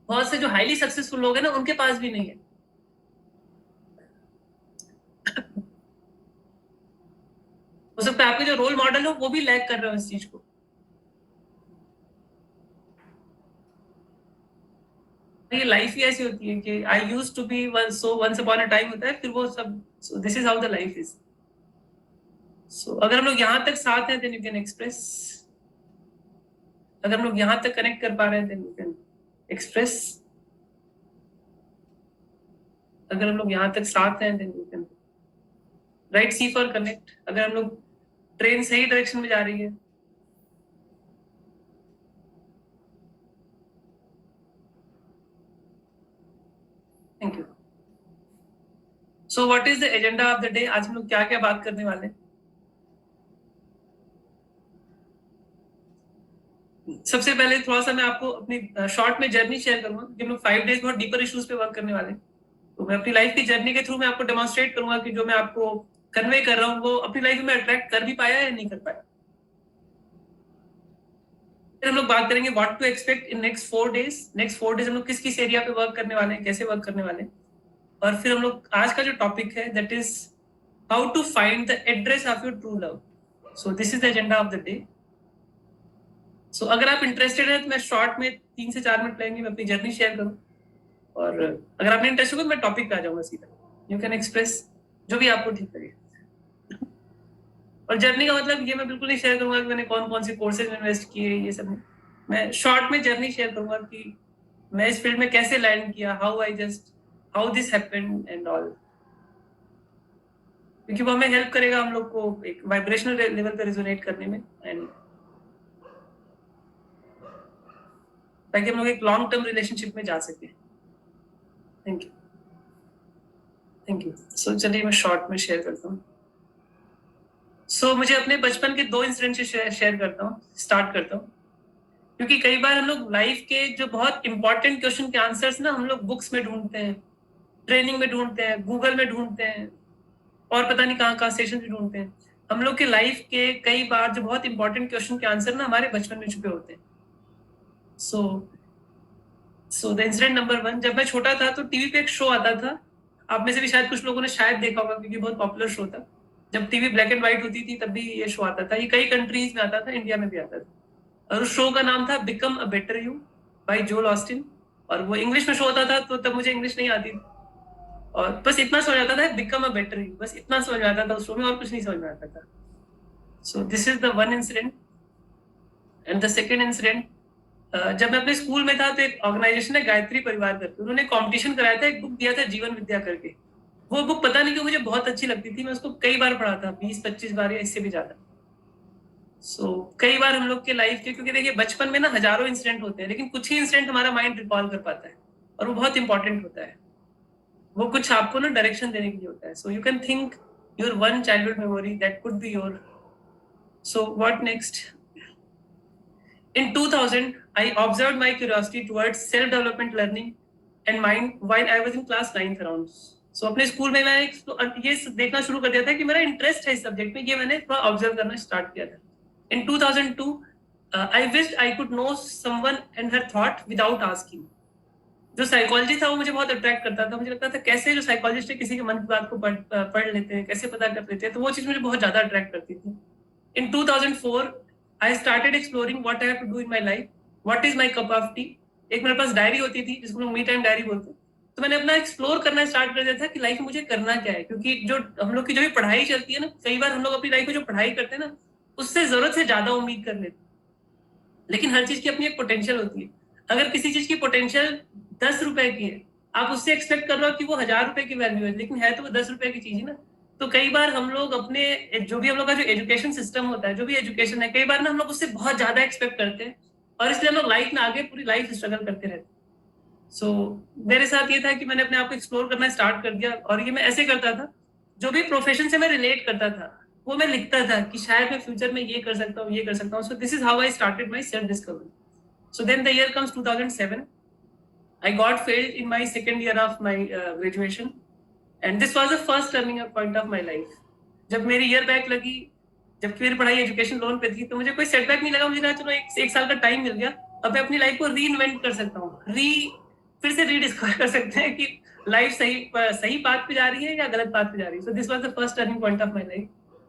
बहुत से जो हाईली सक्सेसफुल लोग हैं ना उनके पास भी नहीं है। हो सकता है आपके जो रोल मॉडल हो वो भी लैक कर रहे हो इस चीज को। ये लाइफ ही ऐसी होती है कि I used to be so once upon a time होता है, फिर वो सब, so this is how the life is. So अगर हम लोग यहां तक साथ हैं देन यू कैन एक्सप्रेस। अगर हम लोग यहां तक कनेक्ट कर पा रहे हैं देन यू कैन एक्सप्रेस। अगर हम लोग यहां तक साथ हैं then you can right C for connect. अगर हम लोग ट्रेन सही डायरेक्शन में जा रही है, thank you. So what is the agenda of the day? आज हम लोग क्या क्या बात करने वाले हैं? सबसे पहले थोड़ा सा मैं आपको अपनी शॉर्ट में जर्नी शेयर करूंगा, क्योंकि हम लोग 5 डेज बहुत डीपर इश्यूज पे वर्क करने वाले हैं। तो मैं अपनी लाइफ की जर्नी के थ्रू मैं आपको डेमोन्स्ट्रेट करूंगा कि जो मैं आपको कन्वे कर रहा हूँ वो अपनी लाइफ में अट्रैक्ट कर भी पाया या नहीं कर पाया। फिर हम लोग बात करेंगे what to expect in next 4 days. Next 4 days हम लोग किस किस एरिया पे वर्क करने वाले हैं, कैसे वर्क करने वाले हैं। और फिर हम लोग आज का जो टॉपिक है that is how to find the address of your true love. So this is the agenda of the day. So अगर आप इंटरेस्टेड हैं तो मैं शॉर्ट में 3 से 4 मिनट लगेंगे, मैं अपनी जर्नी शेयर करूँ, और अगर आपने इंटरेस्ट होगा मैं टॉपिक पे आ जाऊंगा सीधा। यू कैन एक्सप्रेस जो भी आपको ठीक लगे। और जर्नी का मतलब ये मैं बिल्कुल नहीं शेयर करूंगा कि मैंने कौन कौन से कोर्सेज में इन्वेस्ट किए, ये सब नहीं। मैं शॉर्ट में जर्नी शेयर करूंगा कि मैं इस फील्ड में कैसे लैंड किया, how this happened and all, क्योंकि वो हमें हेल्प करेगा हम लोग को एक वाइब्रेशनल लेवल पे रिजोनेट करने में, एंड ताकि हम लोग एक लॉन्ग टर्म रिलेशनशिप में जा सके। Thank you, thank you. So चलिए मैं शॉर्ट में शेयर करता हूँ। सो मुझे अपने बचपन के 2 इंसिडेंट से शेयर करता हूँ, स्टार्ट करता हूँ, क्योंकि कई बार हम लोग लाइफ के जो बहुत इंपॉर्टेंट क्वेश्चन के आंसर्स ना हम लोग बुक्स में ढूंढते हैं, ट्रेनिंग में ढूंढते हैं, गूगल में ढूंढते हैं, और पता नहीं कहाँ सेशन में ढूंढते हैं। हम लोग के लाइफ के कई बार जो बहुत इंपॉर्टेंट क्वेश्चन के आंसर ना हमारे बचपन में छुपे होते हैं। सो द इंसिडेंट नंबर 1, जब मैं छोटा था तो टीवी पे एक शो आता था, आप में से भी शायद कुछ लोगों ने शायद देखा होगा क्योंकि बहुत पॉपुलर शो था। जब टीवी ब्लैक एंड व्हाइट होती थी तब भी ये शो आता था। ये कई कंट्रीज में आता था, इंडिया में भी आता था, और उस शो का नाम था become a better you by Joel Osteen. और वो इंग्लिश में शो होता था, तो तब मुझे इंग्लिश नहीं आती, और बस इतना समझ आता था बिकम अ बेटर यू, बस इतना समझ में आता था उस शो में, और कुछ नहीं समझ में आता था। सो this is the one incident. And the second incident, जब मैं अपने स्कूल में था तो एक ऑर्गेनाइजेशन है गायत्री परिवार करके, उन्होंने कॉम्पिटिशन कराया था, एक बुक दिया था जीवन विद्या करके। वो बुक पता नहीं क्यों मुझे बहुत अच्छी लगती थी, मैं उसको कई बार पढ़ा था, 20-25 बार या इससे भी ज्यादा। कई बार हम लोग के लाइफ के, क्योंकि देखिए बचपन में ना हजारों इंसिडेंट होते हैं, लेकिन कुछ ही इंसिडेंट हमारा माइंड रिकॉल कर पाता है और वो बहुत इंपॉर्टेंट होता है। वो कुछ आपको ना डायरेक्शन देने के लिए होता है। So you can think your one childhood memory that could be your. So what next? In 2000, I observed my curiosity towards self-development learning and mind while I was in class 9th around. So अपने school में मैंने ये देखना शुरू कर दिया था कि मेरा इंटरेस्ट है इस सब्जेक्ट में, ये मैंने थोड़ा ऑब्जर्व करना स्टार्ट किया था। In 2002, I wished I could know someone and her thought without asking. जो साइकोलॉजी था वो मुझे बहुत अट्रैक्ट करता था। मुझे लगता था कैसे जो साइकोलॉजिस्ट है किसी के मन की बात को पढ़ लेते हैं, कैसे पता कर लेते हैं, तो वो चीज मुझे बहुत ज्यादा अट्रैक्ट करती थी। In 2004, I started exploring what I have to do in my life. What is my cup of tea? एक मेरे पास डायरी होती थी जिसको लोग मी टाइम डायरी बोलते हैं। तो मैंने अपना एक्सप्लोर करना स्टार्ट कर दिया था कि लाइफ में मुझे करना क्या है, क्योंकि जो हम लोग की जो भी पढ़ाई चलती है ना, कई बार हम लोग अपनी लाइफ में जो पढ़ाई करते हैं ना, उससे जरूरत से ज्यादा उम्मीद कर लेते हैं। लेकिन हर चीज की अपनी एक पोटेंशियल होती है। अगर किसी चीज की पोटेंशियल 10 रुपए की है, आप उससे एक्सपेक्ट कर रहे हो कि वो 1000 रुपए की वैल्यू है, लेकिन है तो वो 10 रुपए की चीज है ना। तो कई बार हम लोग अपने जो भी हम लोग का जो एजुकेशन सिस्टम होता है, जो भी एजुकेशन है, कई बार ना हम लोग उससे बहुत ज्यादा एक्सपेक्ट करते हैं और इसलिए हम लोग लाइफ में आगे पूरी लाइफ स्ट्रगल करते रहते हैं। मेरे साथ ये था कि मैंने अपने आप को एक्सप्लोर करना स्टार्ट कर दिया और ये मैं ऐसे करता था, जो भी प्रोफेशन से मैं रिलेट करता था वो मैं लिखता था कि शायद मैं फ्यूचर में ये कर सकता हूँ, ये कर सकता हूँ। So this is how I started my self discovery. So then the year comes 2007. I got failed in my second year of my graduation, and this was the first turning point of my life. जब मेरी year back लगी, जबकि मेरी पढ़ाई education loan पे थी, तो मुझे कोई सेटबैक नहीं लगा। मुझे लगा चलो एक साल का टाइम मिल गया, अब मैं अपनी लाइफ को री इन्वेंट कर सकता हूँ, फिर से रीडिस्कवर कर सकते हैं कि लाइफ सही पाथ पे जा रही है या गलत पाथ पे जा रही है। So this was the first turning point of my life.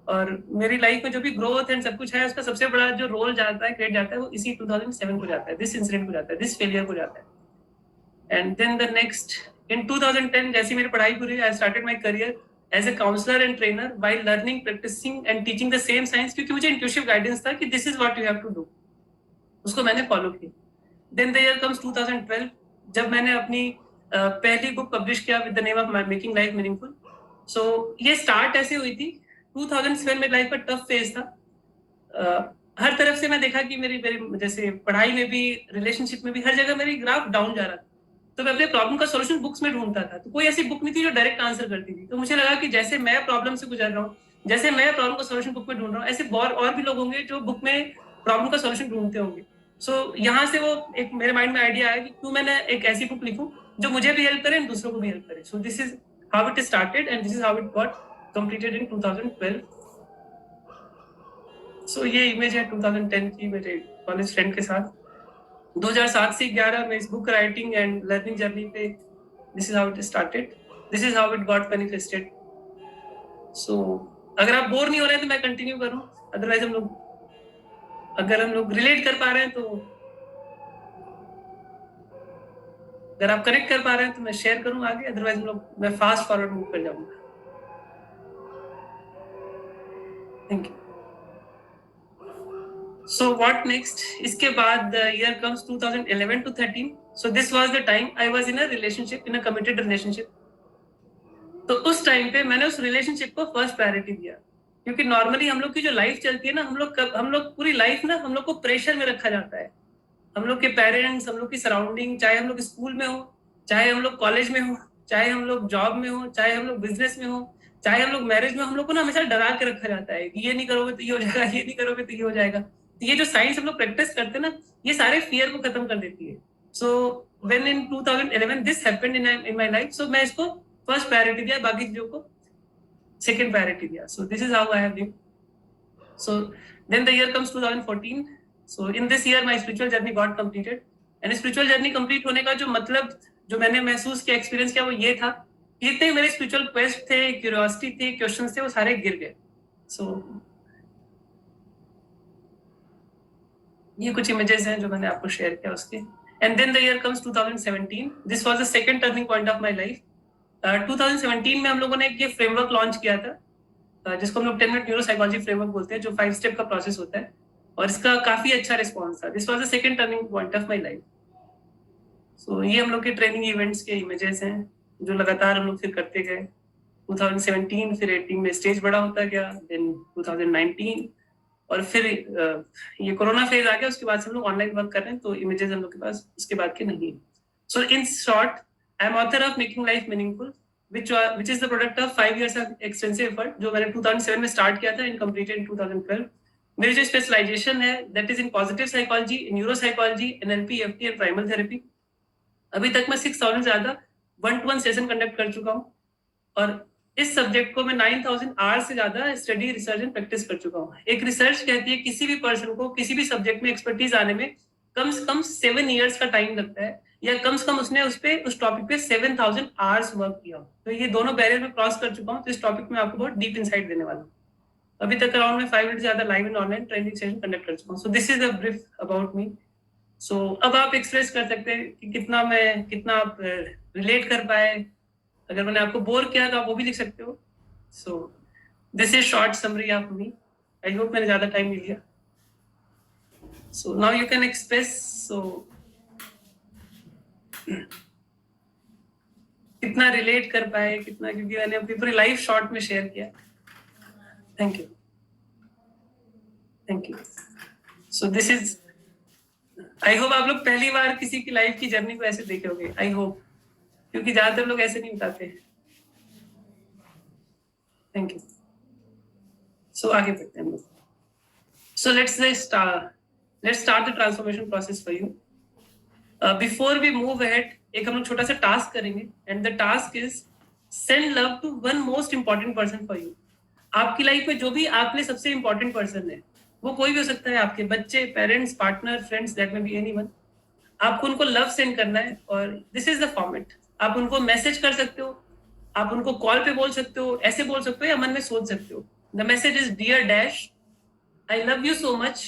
और मेरी लाइफ में जो भी ग्रोथ एंड सब कुछ है, उसका सबसे बड़ा जो रोल जाता है, क्रेडिट जाता है, वो इसी 2007 को जाता है, दिस इंसिडेंट को जाता है, दिस फेलियर को जाता है। And then the next, in 2010, जैसी मेरी पढ़ाई पूरी, I started my career as a counselor and trainer while learning, practicing and teaching the same science, क्योंकि मुझे intuitive guidance था कि this is what you have to do, उसको मैंने फॉलो की। Then the year comes 2012, जब मैंने अपनी पहली बुक पब्लिश किया with the name of Making Life Meaningful. So ये स्टार्ट ऐसे हुई थी। 2007 में लाइफ का टफ फेज था। हर तरफ से मैं देखा कि मेरी जैसे पढ़ाई में भी, रिलेशनशिप में भी, हर जगह मेरी ग्राफ डाउन जा रहा था। तो मैं अपने प्रॉब्लम का सॉल्यूशन बुक्स में ढूंढता था, तो कोई ऐसी बुक नहीं थी जो डायरेक्ट आंसर करती थी। तो मुझे लगा कि जैसे मैं प्रॉब्लम से गुजर रहा हूँ, जैसे मैं प्रॉब्लम का सॉल्यूशन बुक में ढूंढ रहा हूँ, ऐसे और भी लोग होंगे जो बुक में प्रॉब्लम का सॉल्यूशन ढूंढते होंगे। यहाँ से वो एक मेरे माइंड में आइडिया आया कि क्यों मैं एक ऐसी बुक लिखूं जो मुझे भी हेल्प करे, दूसरों को भी हेल्प करे। सो this is how it started and this is how it got completed in 2012। ये इमेज है 2010 की मेरे कॉलेज फ्रेंड के साथ। 2007 से 11 में इस book writing and learning journey पे, this is how it started, this is how it got manifested. अगर आप बोर नहीं हो रहे हैं तो मैं कंटिन्यू करूं, अदरवाइज अगर हम लोग रिलेट कर पा रहे हैं तो, अगर आप कनेक्ट कर पा रहे हैं तो मैं शेयर करूं आगे, अदरवाइज मैं फास्ट फॉरवर्ड मूव कर जाऊंगा। Thank you. So what next? इसके बाद the year comes 2011 to 13. So this was the time I was in a relationship, in a committed relationship. तो उस टाइम पे मैंने उस रिलेशनशिप को फर्स्ट प्रायोरिटी दिया, क्योंकि नॉर्मली हम लोग की जो लाइफ चलती है ना, हम लोग पूरी लाइफ ना हम लोग को प्रेशर में रखा जाता है। हम लोग के पेरेंट्स, हम लोग की सराउंडिंग, चाहे हम लोग स्कूल में हो, चाहे हम लोग कॉलेज में हो, चाहे हम लोग जॉब में हो, चाहे हम लोग बिजनेस में हो, चाहे हम लोग मैरिज में, हम लोग को ना हमेशा डरा के रखा जाता है कि ये नहीं करोगे तो ये हो जाएगा, ये नहीं करोगे तो ये हो जाएगा। ये जो साइंस हम लोग प्रैक्टिस करते हैं ना, ये सारे फियर को खत्म कर देती है। So when in 2011 this happened in my life, so मैं इसको फर्स्ट प्रायोरिटी दिया, बाकी चीजों को सेकंड प्रायोरिटी दिया। So this is how I have lived. So then the year comes 2014. So in this year my spiritual journey got completed, and spiritual journey complete होने का जो मतलब, जो मैंने महसूस किया, एक्सपीरियंस किया, वो ये था कि जितने मेरे स्पिरिचुअल क्वेस्ट थे, क्यूरियोसिटी थी, क्वेश्चंस थे, वो सारे गिर गए। सो ये कुछ इमेजेस हैं जो मैंने आपको शेयर किया उसके। And then the year comes 2017. This was the second turning point of my life. 2017 में हम लोगों ने एक ये फ्रेमवर्क लॉन्च किया था, जिसको हम लोग 10 मिनट न्यूरो साइकोलॉजी फ्रेमवर्क बोलते हैं, जो 5 स्टेप का प्रोसेस होता है, और इसका काफी अच्छा रिस्पॉन्स था। This was the second turning point of my life. ये हम लोग के ट्रेनिंग इवेंट्स के इमेजेस हैं जो लगातार हम लोग फिर करते गए। 2017, फिर 18 में स्टेज बड़ा होता गया, देन 2019 और फिर ये कोरोना फेज आ गया, उसके बाद से हम लोग ऑनलाइन वर्क कर रहे हैं, तो इमेजेस हम लोग के पास उसके बाद के नहीं है. So in short, I am author of making life meaningful, which is the product of 5 years of extensive effort, जो मैंने 2007 में स्टार्ट किया था and completed in 2012. मेरी जो स्पेशलाइजेशन है that is in positive psychology, neuro psychology, NLP, EFT and primal therapy. अभी तक मैं 6,000 से ज्यादा 1-to-1 सेशन कंडक्ट कर चुका हूँ, और इस सब्जेक्ट को मैं 9,000 आवर्स से ज्यादा स्टडी, रिसर्च एंड प्रैक्टिस कर चुका हूँ. एक रिसर्च कहती है किसी भी पर्सन को किसी भी सब्जेक्ट में एक्सपर्टीज आने में कम से कम 7 years का टाइम लगता है, या कम से कम उसने उस टॉपिक पे 7,000 आवर्स वर्क किया. तो ये दोनों बैरियर में क्रॉस कर चुका हूँ, तो इस टॉपिक में आपको बहुत डीप इनसाइट देने वाला हूँ. अभी तक अराउंड में 5 मिनट से ज्यादा live and online training session conduct कर चुका हूँ. So this is a brief about me. So अब आप एक्सप्रेस कर सकते हैं कि कितना आप रिलेट कर पाए. अगर मैंने आपको बोर किया तो आप वो भी लिख सकते हो. So this is short summary of me. I hope मैंने ज्यादा टाइम नहीं लिया. So now you can express. So कितना रिलेट कर पाए, कितना, क्योंकि मैंने अपनी पूरी लाइफ शॉर्ट में शेयर किया. Thank you. Thank you. So this is, I hope आप लोग पहली बार किसी की लाइफ की जर्नी को ऐसे देखे होंगे. आई होप, क्योंकि ज्यादातर लोग ऐसे नहीं बताते. Thank you. सो आगे बढ़ते हैं हम लोग. So let's start the transformation process for you. Before we move ahead, एक हम लोग छोटा सा टास्क करेंगे, and the task is send love to one most important person for you. आपकी लाइफ में जो भी आपके लिए सबसे इंपॉर्टेंट पर्सन है, वो कोई भी हो सकता है, आपके बच्चे, पेरेंट्स, पार्टनर, फ्रेंड्स, दैट में बी एनीवन. आपको उनको लव सेंड करना है, और दिस इज द फॉर्मेट. आप उनको मैसेज कर सकते हो, आप उनको कॉल पे बोल सकते हो, ऐसे बोल सकते हो, या मन में सोच सकते हो. The message is dear dash, I love you so much,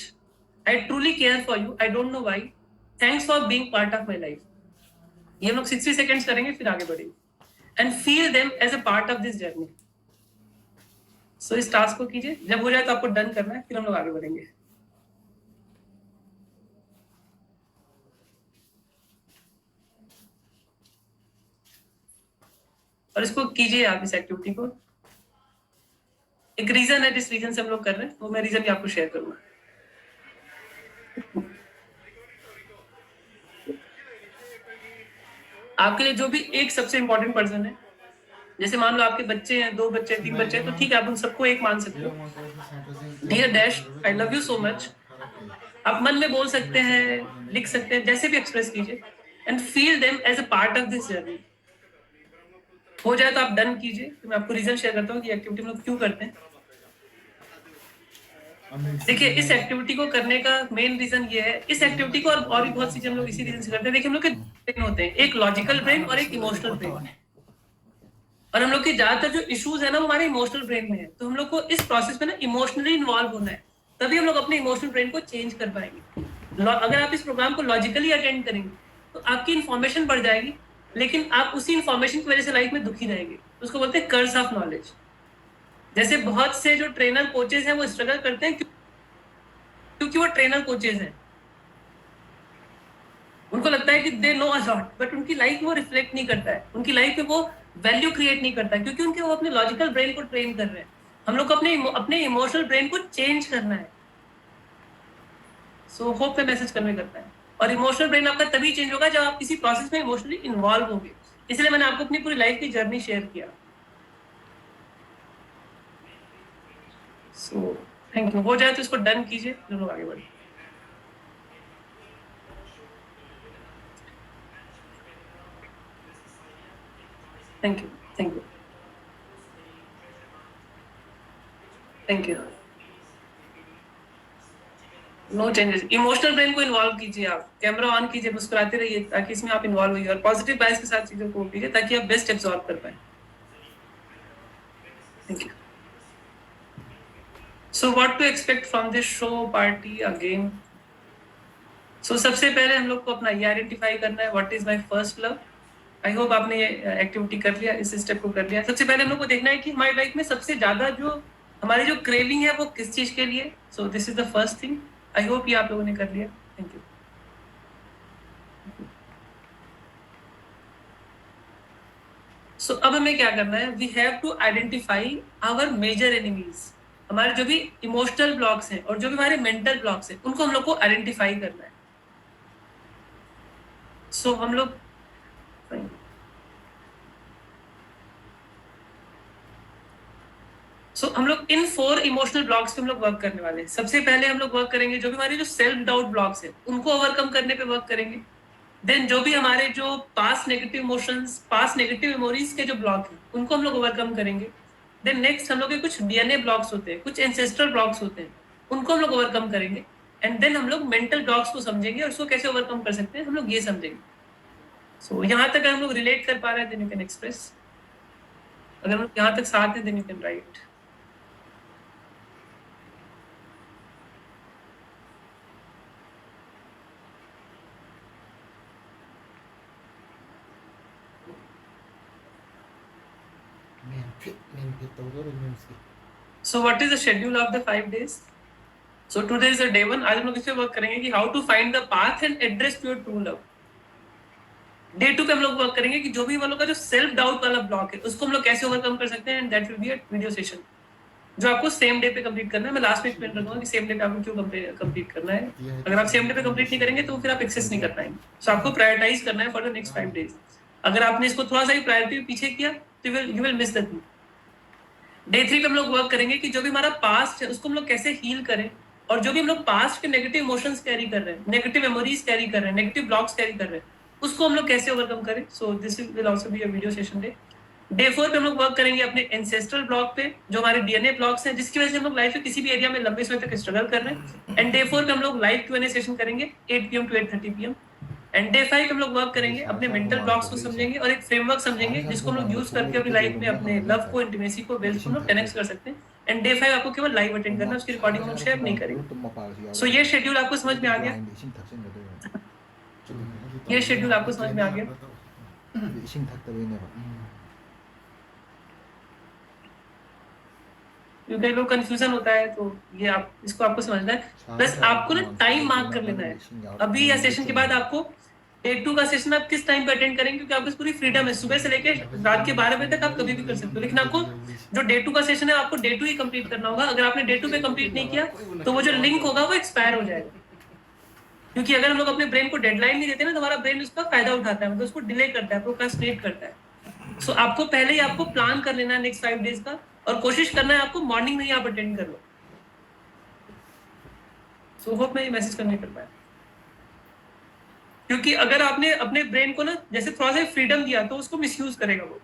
I truly care for you, I don't know why, thanks for being part of my life. ये हम लोग 60 सेकेंड्स करेंगे, फिर आगे बढ़ेंगे. And feel them as a part of this journey. So इस task को कीजिए. जब हो जाए तो आपको डन करना है, फिर हम लोग आगे बढ़ेंगे. और इसको कीजिए आप, इस एक्टिविटी को. एक रीजन है जिस रीजन से हम लोग कर रहे हैं, वो मैं रीजन भी आपको शेयर करूंगा. आपके लिए जो भी एक सबसे इंपॉर्टेंट पर्सन है, जैसे मान लो आपके बच्चे हैं, 2 बच्चे, 3 बच्चे, तो ठीक है, आप उन सबको एक मान सकते हो. Dear dash, I love you so much. आप मन में बोल सकते हैं, लिख सकते हैं, जैसे भी एक्सप्रेस कीजिए. And feel them as a part of this journey. हो जाए तो आप डन कीजिए. तो मैं आपको रीजन शेयर करता हूँ कि एक्टिविटी हम लोग क्यों करते हैं. देखिए, इस एक्टिविटी को करने का मेन रीजन ये है. इस एक्टिविटी को और भी बहुत चीजें हम लोग इसी रीजन से करते हैं. देखिए, हम लोग के ब्रेन होते हैं, एक लॉजिकल ब्रेन और एक इमोशनल ब्रेन. और हम लोग के ज्यादातर जो इश्यूज है ना, वो हमारे इमोशनल ब्रेन में है. तो हम लोग को इस प्रोसेस में ना इमोशनली इन्वॉल्व होना है, तभी हम लोग अपने इमोशनल ब्रेन को चेंज कर पाएंगे. अगर आप इस प्रोग्राम को लॉजिकली अटेंड करेंगे तो आपकी इन्फॉर्मेशन बढ़ जाएगी, लेकिन आप उसी इन्फॉर्मेशन की वजह से लाइफ में दुखी रहेंगे. उसको बोलते हैं कर्स ऑफ नॉलेज. जैसे बहुत से जो ट्रेनर कोचेज हैं, वो स्ट्रगल करते हैं क्योंकि वो ट्रेनर कोचेज हैं. उनको लगता है कि they know a lot, but उनकी लाइफ में वो रिफ्लेक्ट नहीं करता है, उनकी लाइफ में वो वैल्यू क्रिएट नहीं करता है, क्योंकि उनके वो अपने लॉजिकल ब्रेन को ट्रेन कर रहे हैं. हम लोग को अपने इमोशनल ब्रेन को चेंज करना है. सो होप पे मैसेज कन्वे करता है. और इमोशनल ब्रेन आपका तभी चेंज होगा जब आप किसी प्रोसेस में इमोशनली इन्वॉल्व होंगे. इसलिए मैंने आपको अपनी पूरी लाइफ की जर्नी शेयर किया. So thank you. हो जाए तो इसको डन कीजिए, फिर लोग आगे बढ़े. Thank you. Thank you. Thank you. No changes. Emotional brain को इन्वॉल्व कीजिए. आप कैमरा ऑन कीजिए, मुस्कुराते रहिए, ताकि इसमें आप इन्वॉल्व होइए, और पॉजिटिव बाइस के साथ चीजों को कीजिए, ताकि आप बेस्ट एब्जॉर्ब कर पाए. Thank you. So what to expect from this show, party, a game. So सबसे पहले हम लोग को अपना ये आइडेंटिफाई करना है, what is my first love. I hope आपने ये एक्टिविटी कर लिया, इस स्टेप को कर लिया. सबसे पहले हम लोग को देखना है कि हमारी लाइफ में सबसे ज्यादा जो हमारी जो क्रेविंग है, वो किस चीज के लिए. सो this is the first thing. I hope ये आप लोगों ने कर लिया. Thank you. सो अब हमें क्या करना है, we have to identify our major enemies. हमारे जो भी इमोशनल ब्लॉक्स हैं और जो भी हमारे मेंटल ब्लॉक्स हैं उनको हम लोग को आइडेंटिफाई करना है। सो हम लोग हम लोग इन 4 इमोशनल ब्लॉक्स पे हम लोग वर्क करने वाले हैं। सबसे पहले हम लोग वर्क करेंगे जो भी हमारे जो सेल्फ डाउट ब्लॉक्स है उनको ओवरकम करने पे वर्क करेंगे। देन जो भी हमारे जो past negative emotions, past negative memories के जो ब्लॉक है उनको हम लोग ओवरकम करेंगे। देन नेक्स्ट हम लोग के कुछ डीएनए ब्लॉक्स होते हैं, कुछ एंसेस्ट्रल ब्लॉक्स होते हैं, उनको हम लोग ओवरकम करेंगे। एंड देन हम लोग मेंटल ब्लॉक्स को समझेंगे और उसको कैसे ओवरकम कर सकते हैं हम लोग ये समझेंगे। सो यहाँ तक हम लोग रिलेट कर पा रहे हैं देन यू कैन एक्सप्रेस। अगर हम लोग यहाँ तक साथ हैं then you can write. So what is the schedule of the 5 days? So today is the day 1. आज हम लोग इस पे वर्क करेंगे कि how to find the path and address your true love. Day 2 पे हम लोग वर्क करेंगे कि जो भी हम लोग का जो सेल्फ डाउट वाला ब्लॉक है उसको हम लोग कैसे ओवरकम कर सकते हैं and that will be a video session जो आपको सेम डे पे कंप्लीट करना है। मैं लास्ट में एक्सप्लेन करूंगा कि सेम डे पे आपको क्यों कंप्लीट करना है। अगर आप सेम डे पे कंप्लीट नहीं करेंगे तो फिर आप एक्सेस नहीं कर पाएंगे। सो आपको प्रायोरिटाइज करना है फॉर द नेक्स्ट 5 डेज। अगर आपने इसको थोड़ा सा ही प्रायोरिटी पीछे किया तो you will miss the thing. Day 3 पे हम लोग वर्क करेंगे कि जो भी हमारा पास्ट है उसको हम लोग कैसे हील करें और जो भी हम लोग पास्ट के नेगेटिव इमोशंस कैरी कर रहे हैं, नेगेटिव मेमोरीज कैरी कर रहे हैं, नेगेटिव ब्लॉक्स कैरी कर रहे हैं, उसको हम लोग कैसे ओवरकम करें। So this will also be a video session day. Day 4 पे हम लोग वर्क करेंगे अपने एंसेस्ट्रल ब्लॉक पे जो हमारे डीएनए ब्लॉक्स हैं जिसकी वजह से हम लोग लाइफ में किसी भी एरिया में लंबे समय तक स्ट्रगल कर रहे हैं। एंड डे 4 पे हम लोग लाइव Q&A सेशन करेंगे 8 PM to 8:30 PM। And day 5 हम लोग वर्क करेंगे अपने मेंटल ब्लॉक्स को समझेंगे और एक फ्रेमवर्क समझेंगे जिसको हम लोग यूज करके अपनी लाइफ में अपने लव को, इंटीमेसी को, वेल्थ को हम लोग कनेक्ट कर सकते हैं। एंड डे 5 आपको केवल लाइव अटेंड करना है, उसकी रिकॉर्डिंग हम लोग शेयर नहीं करेंगे। सो ये शेड्यूल आपको समझ में आ गया? ये शेड्यूल आपको समझ में आ गया? क्योंकि लोग कंफ्यूजन होता है तो ये आप इसको आपको समझना है। प्लस आपको ना टाइम मार्क कर लेना है। अभी या सेशन के बाद आपको डे 2 का सेशन आप किस टाइम पे अटेंड करेंगे क्योंकि आपको पूरी फ्रीडम है, सुबह से लेके रात के 12 बजे तक आप कभी भी कर सकते हो। लेकिन आपको जो डे 2 का सेशन है आपको डे 2 ही कंप्लीट करना होगा। अगर आपने डे 2 पे कंप्लीट नहीं किया तो वो जो लिंक होगा वो एक्सपायर हो जाएगा। क्योंकि अगर हम लोग अपने ब्रेन को डेडलाइन नहीं देते ना तो हमारा ब्रेन उसका फायदा उठाता है, मतलब उसको डिले करता है, प्रोक्रास्टिनेट करता है। सो आपको पहले ही आपको प्लान कर लेना है नेक्स्ट 5 डेज का और कोशिश करना है आपको मॉर्निंग में ही आप अटेंड कर लो। सो होप मैं ये मैसेज करने कर पाया। क्योंकि अगर आपने अपने ब्रेन को ना जैसे थोड़ा सा फ्रीडम दिया तो उसको मिसयूज करेगा वो।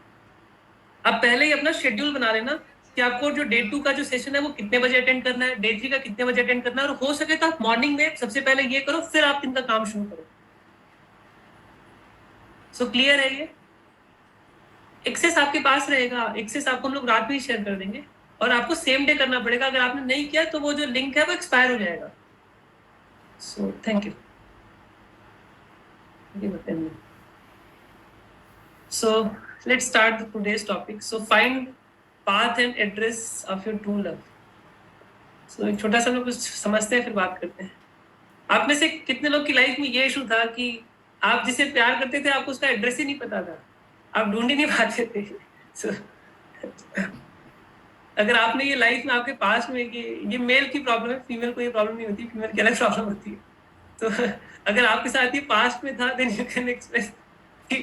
आप पहले ही अपना शेड्यूल बना लेना कि आपको जो डे 2 का जो सेशन है वो कितने बजे अटेंड करना है, डे 3 का कितने बजे अटेंड करना है, और हो सके तो आप मॉर्निंग में सबसे पहले ये करो फिर आप इनका काम शुरू करो। सो क्लियर है ये? एक्सेस आपके पास रहेगा, एक्सेस आपको हम लोग रात में ही शेयर कर देंगे और आपको सेम डे करना पड़ेगा। अगर आपने नहीं किया तो वो जो लिंक है वो एक्सपायर हो जाएगा। So thank you. So let's start today's topic. So find path and address of your true love. So एक छोटा सा लोग कुछ समझते हैं फिर बात करते हैं। आप में से कितने लोग की लाइफ में ये इशू था कि आप जिसे प्यार करते थे आपको उसका एड्रेस ही नहीं पता था, आप ढूंढ ही नहीं पाते थे। So, अगर आपने ये लाइफ में आपके पास में कि ये मेल की प्रॉब्लम है, फीमेल को ये प्रॉब्लम नहीं होती, फीमेल की अलग प्रॉब्लम होती है। तो अगर आपके साथ ये पास्ट में था देन यू कैन एक्सप्रेस कि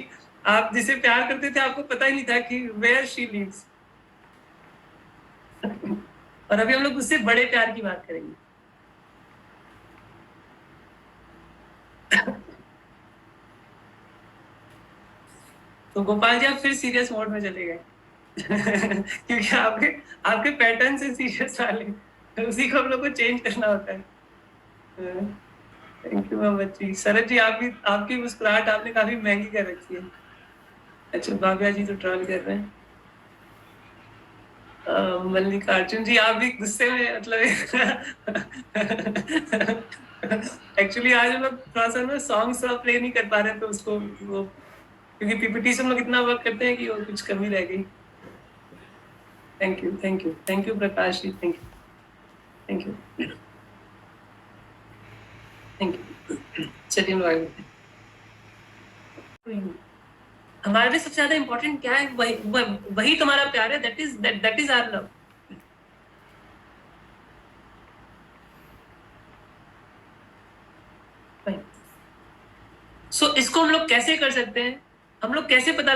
आप जिसे प्यार करते थे आपको पता ही नहीं था कि वेयर शी लिव्स। और अभी हम लोग उससे बड़े प्यार की बात करेंगे। तो गोपाल जी आप फिर सीरियस मोड में चले गए। क्योंकि आपके पैटर्न से सीरियस वाले तो उसी को हम लोग को चेंज करना होता है। थैंक यू मोहम्मद जी। शरद जी आपकी मुस्कुराहट आपने काफी महंगी कर रखी है। अच्छा भाव्या जी तो ट्रोल कर रहे हैं। मल्लिकार्जुन जी आप भी गुस्से में, मतलब एक्चुअली आज हम लोग थोड़ा सा ना सॉन्ग्स प्ले नहीं कर पा रहे तो उसको वो क्योंकि पीपीटी से हम लोग इतना वर्क करते हैं कि वो कुछ कमी रह गई। Thank you Prakash ji, thank you. चलिए लोग हमारे लिए सबसे ज्यादा इंपॉर्टेंट क्या है? वही तुम्हारा प्यार है। That is our love. So इसको हम लोग कैसे कर सकते हैं? हम लोग कैसे पता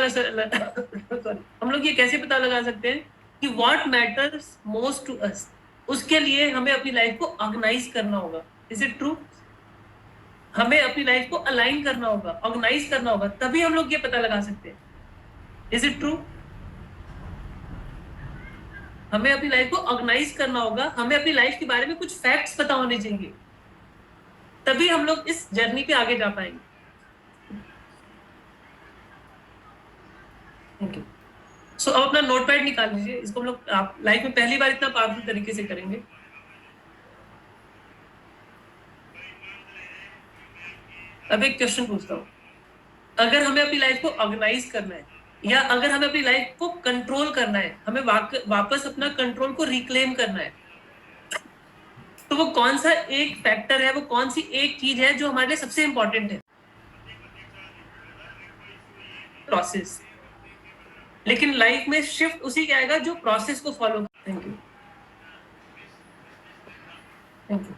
हम लोग ये कैसे पता लगा सकते हैं कि what matters most to us? उसके लिए हमें अपनी लाइफ को ऑर्गेनाइज करना होगा। Is it true? हमें अपनी लाइफ को अलाइन करना होगा, ऑर्गेनाइज करना होगा, तभी हम लोग ये पता लगा सकते हैं। Is it true? हमें अपनी लाइफ को ऑर्गेनाइज करना होगा, हमें अपनी लाइफ के बारे में कुछ फैक्ट्स पता होने चाहिए, तभी हम लोग इस जर्नी पे आगे जा पाएंगे। Thank you. सो अब अपना नोटपैड निकाल लीजिए। इसको हम लोग आप लाइफ में पहली बार इतना पावरफुल तरीके से करेंगे। अब एक क्वेश्चन पूछता हूँ, अगर हमें अपनी लाइफ को ऑर्गेनाइज करना है या अगर हमें अपनी लाइफ को कंट्रोल करना है, हमें वापस अपना कंट्रोल को रिक्लेम करना है, तो वो कौन सा एक फैक्टर है, वो कौन सी एक चीज है जो हमारे लिए सबसे इंपॉर्टेंट है? प्रोसेस। लेकिन लाइफ में शिफ्ट उसी के आएगा जो प्रोसेस को follow. Thank you, thank you.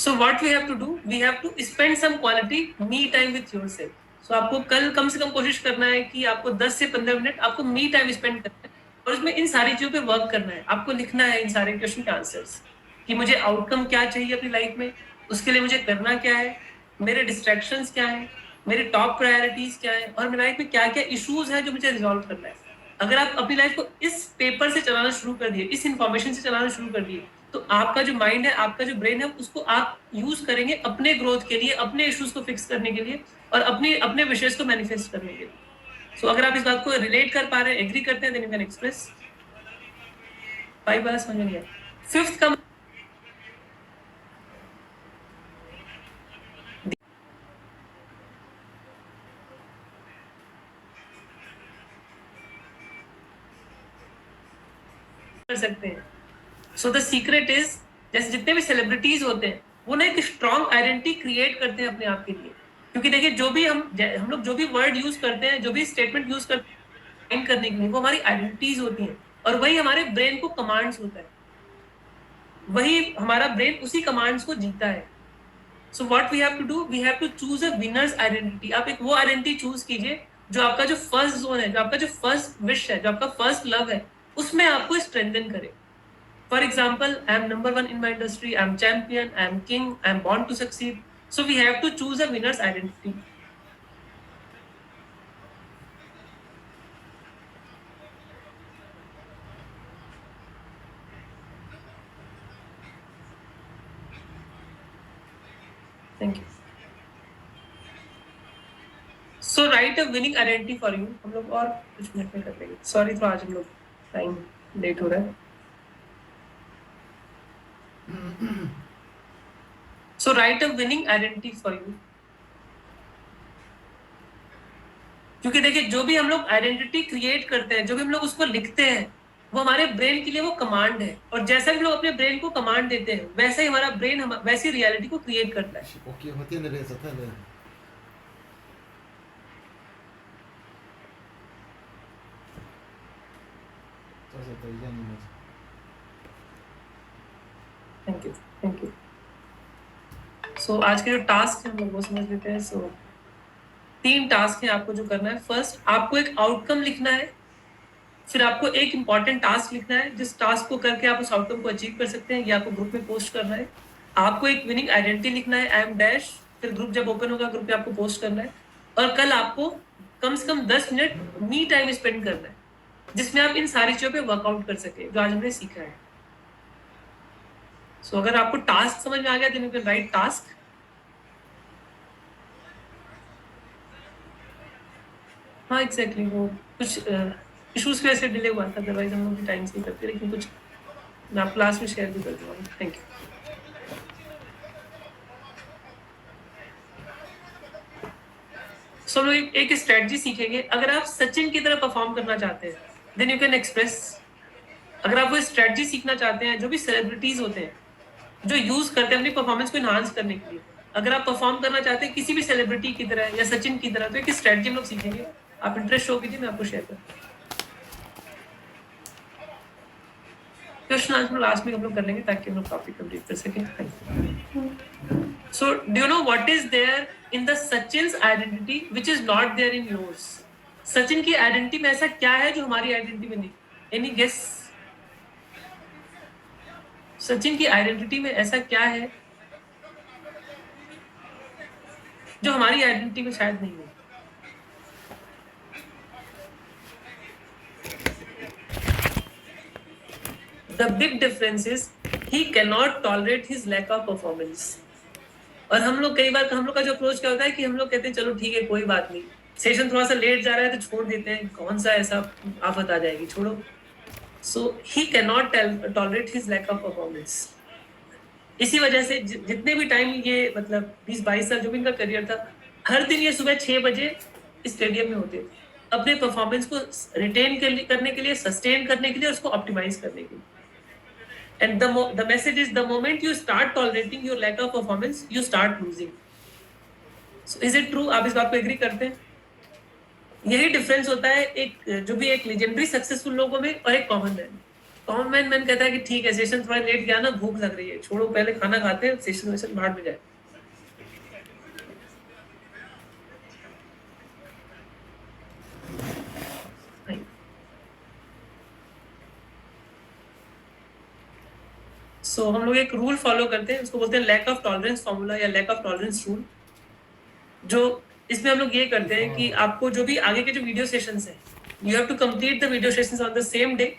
So what we have to do? We have to spend some quality me time with yourself. So आपको कल कम से कम कोशिश करना है कि आपको 10 से 15 मिनट आपको मी टाइम स्पेंड करना है और उसमें इन सारी चीजों पे वर्क करना है। आपको लिखना है इन सारे क्वेश्चन के आंसर्स कि मुझे आउटकम क्या चाहिए अपनी लाइफ में, उसके लिए मुझे करना क्या है, मेरे डिस्ट्रैक्शंस क्या है, मेरे टॉप प्रायोरिटीज क्या है और मेरी लाइफ में क्या क्या इश्यूज है जो मुझे रिजॉल्व करना है। अगर आप अपनी लाइफ को इस पेपर से चलाना शुरू कर दिए, इस इंफॉर्मेशन से चलाना शुरू कर दिए, तो आपका जो माइंड है, आपका जो ब्रेन है, उसको आप यूज करेंगे अपने ग्रोथ के लिए, अपने इश्यूज को फिक्स करने के लिए और अपने अपने विशेष को मैनिफेस्ट करने के लिए। सो अगर आप इस बात को रिलेट कर पा रहे हैं, एग्री करते हैं, देन यू कैन एक्सप्रेस। 5 बार समझ में नहीं आया। फिफ्थ का कर सकते हैं। सो द सीक्रेट इज, जैसे जितने भी सेलिब्रिटीज होते हैं वो ना एक स्ट्रॉन्ग आइडेंटिटी क्रिएट करते हैं अपने आप के लिए। क्योंकि देखिए, जो भी हम लोग जो भी वर्ड यूज करते हैं, जो भी स्टेटमेंट यूज करते हैं करने के लिए, वो हमारी आइडेंटिटीज होती हैं और वही हमारे ब्रेन को कमांड्स होता है, वही हमारा ब्रेन उसी कमांड्स को जीता है। So what we have to do, we have to choose a winner's identity. आप एक वो आइडेंटिटी चूज कीजिए जो आपका जो फर्स्ट जोन है, जो आपका जो फर्स्ट विश है, जो आपका फर्स्ट लव है, उसमें आपको स्ट्रेंथन करे। For example, I am number one in my industry, I am champion, I am king, I am born to succeed. So we have to choose a winner's identity. Thank you. So write a winning identity for you. हम लोग और कुछ minute में कर लेंगे। Sorry, तो आज हम लोग टाइम लेट हो रहा है। So write a winning identity for you. क्योंकि देखिए, जो भी हम लोग आइडेंटिटी क्रिएट करते हैं, जो भी हम लोग उसको लिखते हैं, वो हमारे ब्रेन के लिए वो कमांड है। और जैसा भी लोग अपने ब्रेन को कमांड देते हैं, वैसे ही हमारा ब्रेन वैसी रियलिटी को क्रिएट करता है। Okay, no tiene desatado. Entonces te llamo. Thank you, thank you. So आज के जो टास्क है हम लोग वो समझ लेते हैं। सो 3 टास्क है आपको जो करना है। फर्स्ट, आपको एक आउटकम लिखना है, फिर आपको एक इंपॉर्टेंट टास्क लिखना है जिस टास्क को करके आप उस आउटकम को अचीव कर सकते हैं, या आपको ग्रुप में पोस्ट करना है। आपको एक विनिंग आइडेंटिटी लिखना है, आई एम डैश, फिर ग्रुप जब ओपन होगा ग्रुप पे आपको पोस्ट करना है। और कल आपको कम से कम 10 मिनट मी टाइम स्पेंड करना है जिसमें आप इन सारी चीजों पे वर्कआउट कर सके जो आज हमने सीखा है। सो अगर आपको टास्क समझ में आ गया, then you can write task. हाँ एग्जैक्टली, वो कुछ इश्यूज की वजह से डिले हुआ था, अदरवाइज हम लोग भी टाइम से ही करते, लेकिन कुछ मैं आप क्लास में शेयर भी कर दूंगा। Thank you. सो हम लोग एक स्ट्रेटजी सीखेंगे। अगर आप सचिन की तरह परफॉर्म करना चाहते हैं, देन यू कैन एक्सप्रेस। अगर आप वो स्ट्रेटजी सीखना चाहते हैं जो भी सेलिब्रिटीज होते हैं जो यूज करते हैं अपनी परफॉर्मेंस को इनहांस करने के लिए, अगर आप परफॉर्म करना चाहते हैं किसी भी सेलिब्रिटी की तरह या सचिन की तरह, तो एक स्ट्रेटजी हम लोग सीखेंगे। आप इंटरेस्ट शो कीजिए, मैं आपको शेयर करूँ। क्वेश्चन आंसर लास्ट में हम लोग कर लेंगे ताकि हम लोग टॉपिक कंप्लीट कर सकें। So do you know what is there in the Sachin's identity which is not there in yours? Sachin की आइडेंटिटी में ऐसा क्या है जो हमारी आइडेंटिटी में नहीं? Any guess? सचिन की आइडेंटिटी में ऐसा क्या है जो हमारी आइडेंटिटी में शायद नहीं है? The big difference is he cannot tolerate his lack of performance. और हम लोग कई बार हम लोग का जो अप्रोच क्या होता है कि हम लोग कहते हैं चलो ठीक है कोई बात नहीं, सेशन थोड़ा सा लेट जा रहा है तो छोड़ देते हैं, कौन सा ऐसा आफत आ जाएगी, छोड़ो. So he can not tolerate his lack of performance. इसी वजह से जितने भी टाइम ये मतलब 20-22 साल जो भी इनका करियर था, हर दिन ये सुबह 6 बजे स्टेडियम में होते थे अपने परफॉर्मेंस को रिटेन करने के लिए, सस्टेन करने के लिए, उसको ऑप्टिमाइज करने के लिए. And the message is the moment you start tolerating your lack of performance, you start losing. So is it true? आप इस बात को एग्री करते हैं? यही डिफरेंस होता है एक जो भी एक लेजेंडरी सक्सेसफुल लोगों में और एक कॉमन मैन कहता है कि ठीक है सेशन थोड़ा लेट गया ना, भूख लग रही है, छोड़ो पहले खाना खाते हैं, सेशन भाड़ में जाए. सो हम लोग एक रूल फॉलो करते हैं, उसको बोलते हैं लैक ऑफ टॉलरेंस फॉर्मूला या लैक ऑफ टॉलरेंस रूल. जो इसमें हम लोग ये करते हैं कि आपको जो भी आगे के जो वीडियो सेशंस हैं, you have to complete the video sessions on the same day.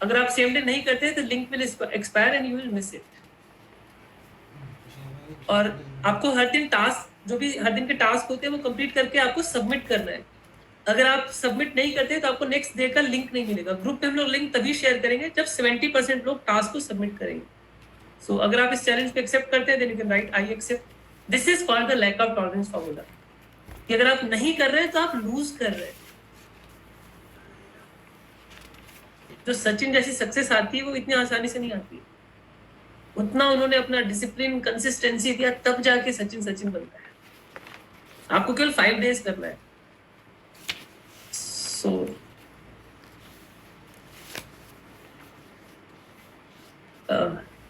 अगर आप सेम डे नहीं करते तो link will expire and you will miss it. और आपको हर दिन टास्क जो भी हर दिन के टास्क होते हैं वो कंप्लीट करके आपको सबमिट करना है. अगर आप सबमिट नहीं करते तो आपको नेक्स्ट डे का लिंक नहीं मिलेगा. ग्रुप में हम लोग लिंक तभी शेयर करेंगे जब 70% लोग टास्क को सबमिट करेंगे. So, अगर आप इस चैलेंज को एक्सेप्ट करते हैं then you can write I accept. This is called the lack of tolerance formula. कि अगर आप नहीं कर रहे हैं तो आप लूज कर रहे हैं. जो सचिन जैसी सक्सेस आती है वो इतनी आसानी से नहीं आती. उतना उन्होंने अपना डिसिप्लिन, कंसिस्टेंसी दिया, तब जाके सचिन बनता है. आपको केवल 5 days करना है.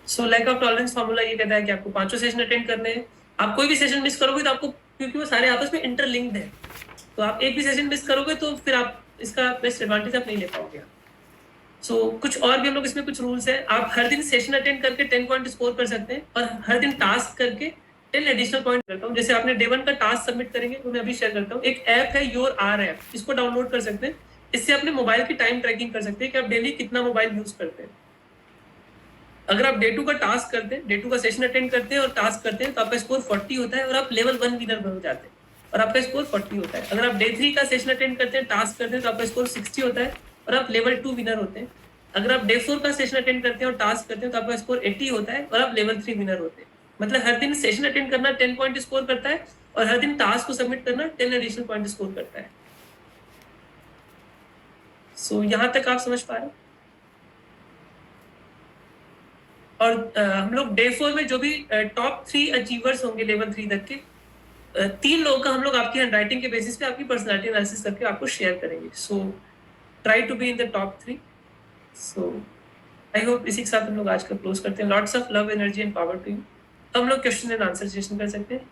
So lack of tolerance formula ये कहता है कि आपको 5 सेशन अटेंड करने हैं. आप कोई भी सेशन मिस करोगे तो आपको, क्योंकि वो सारे आपस में इंटरलिंक्ड है, तो आप एक भी सेशन मिस करोगे तो फिर आप इसका बेस्ट एडवांटेज आप नहीं ले पाओगे. सो कुछ और भी हम लोग इसमें कुछ रूल्स है. आप हर दिन सेशन अटेंड करके 10 पॉइंट स्कोर कर सकते हैं और हर दिन टास्क करके 10 एडिशनल पॉइंट करता हूँ. जैसे आपने डे 1 का टास्क सबमिट करेंगे वो मैं अभी शेयर करता हूँ. एक ऐप है योर आर ऐप, इसको डाउनलोड कर सकते हैं. इससे अपने मोबाइल की टाइम ट्रैकिंग कर सकते हैं कि आप डेली कितना मोबाइल यूज करते हैं. अगर आप डे 2 का टास्क करते हैं, डे 2 का सेशन अटेंड करते हैं और टास्क करते हैं तो आपका स्कोर 40 होता है और आप लेवल 1 विनर हो जाते हैं और आपका स्कोर 40 होता है. अगर आप डे 3 का सेशन अटेंड करते हैं, टास्क करते हैं तो आपका स्कोर 60 होता है और आप लेवल 2 विनर होते हैं. अगर आप डे 4 का सेशन अटेंड करते हैं और टास्क करते हैं तो आपका स्कोर 80 होता है और आप लेवल 3 विनर होते हैं. मतलब हर दिन सेशन अटेंड करना 10 पॉइंट स्कोर करता है और हर दिन टास्क को सबमिट करना 10 एडिशनल पॉइंट स्कोर करता है. सो यहाँ तक आप समझ पा रहे हैं. और हम लोग डे 4 में जो भी टॉप 3 अचीवर्स होंगे लेवल 3 तक के, 3 लोगों का हम लोग आपकी हैंडराइटिंग के बेसिस पे आपकी पर्सनालिटी एनालिसिस करके आपको शेयर करेंगे. So try to be in the top 3. So I hope इसी के साथ हम लोग आज का क्लोज करते हैं. Lots of love, energy and power to you. हम लोग क्वेश्चन एंड आंसर सेशन कर सकते हैं.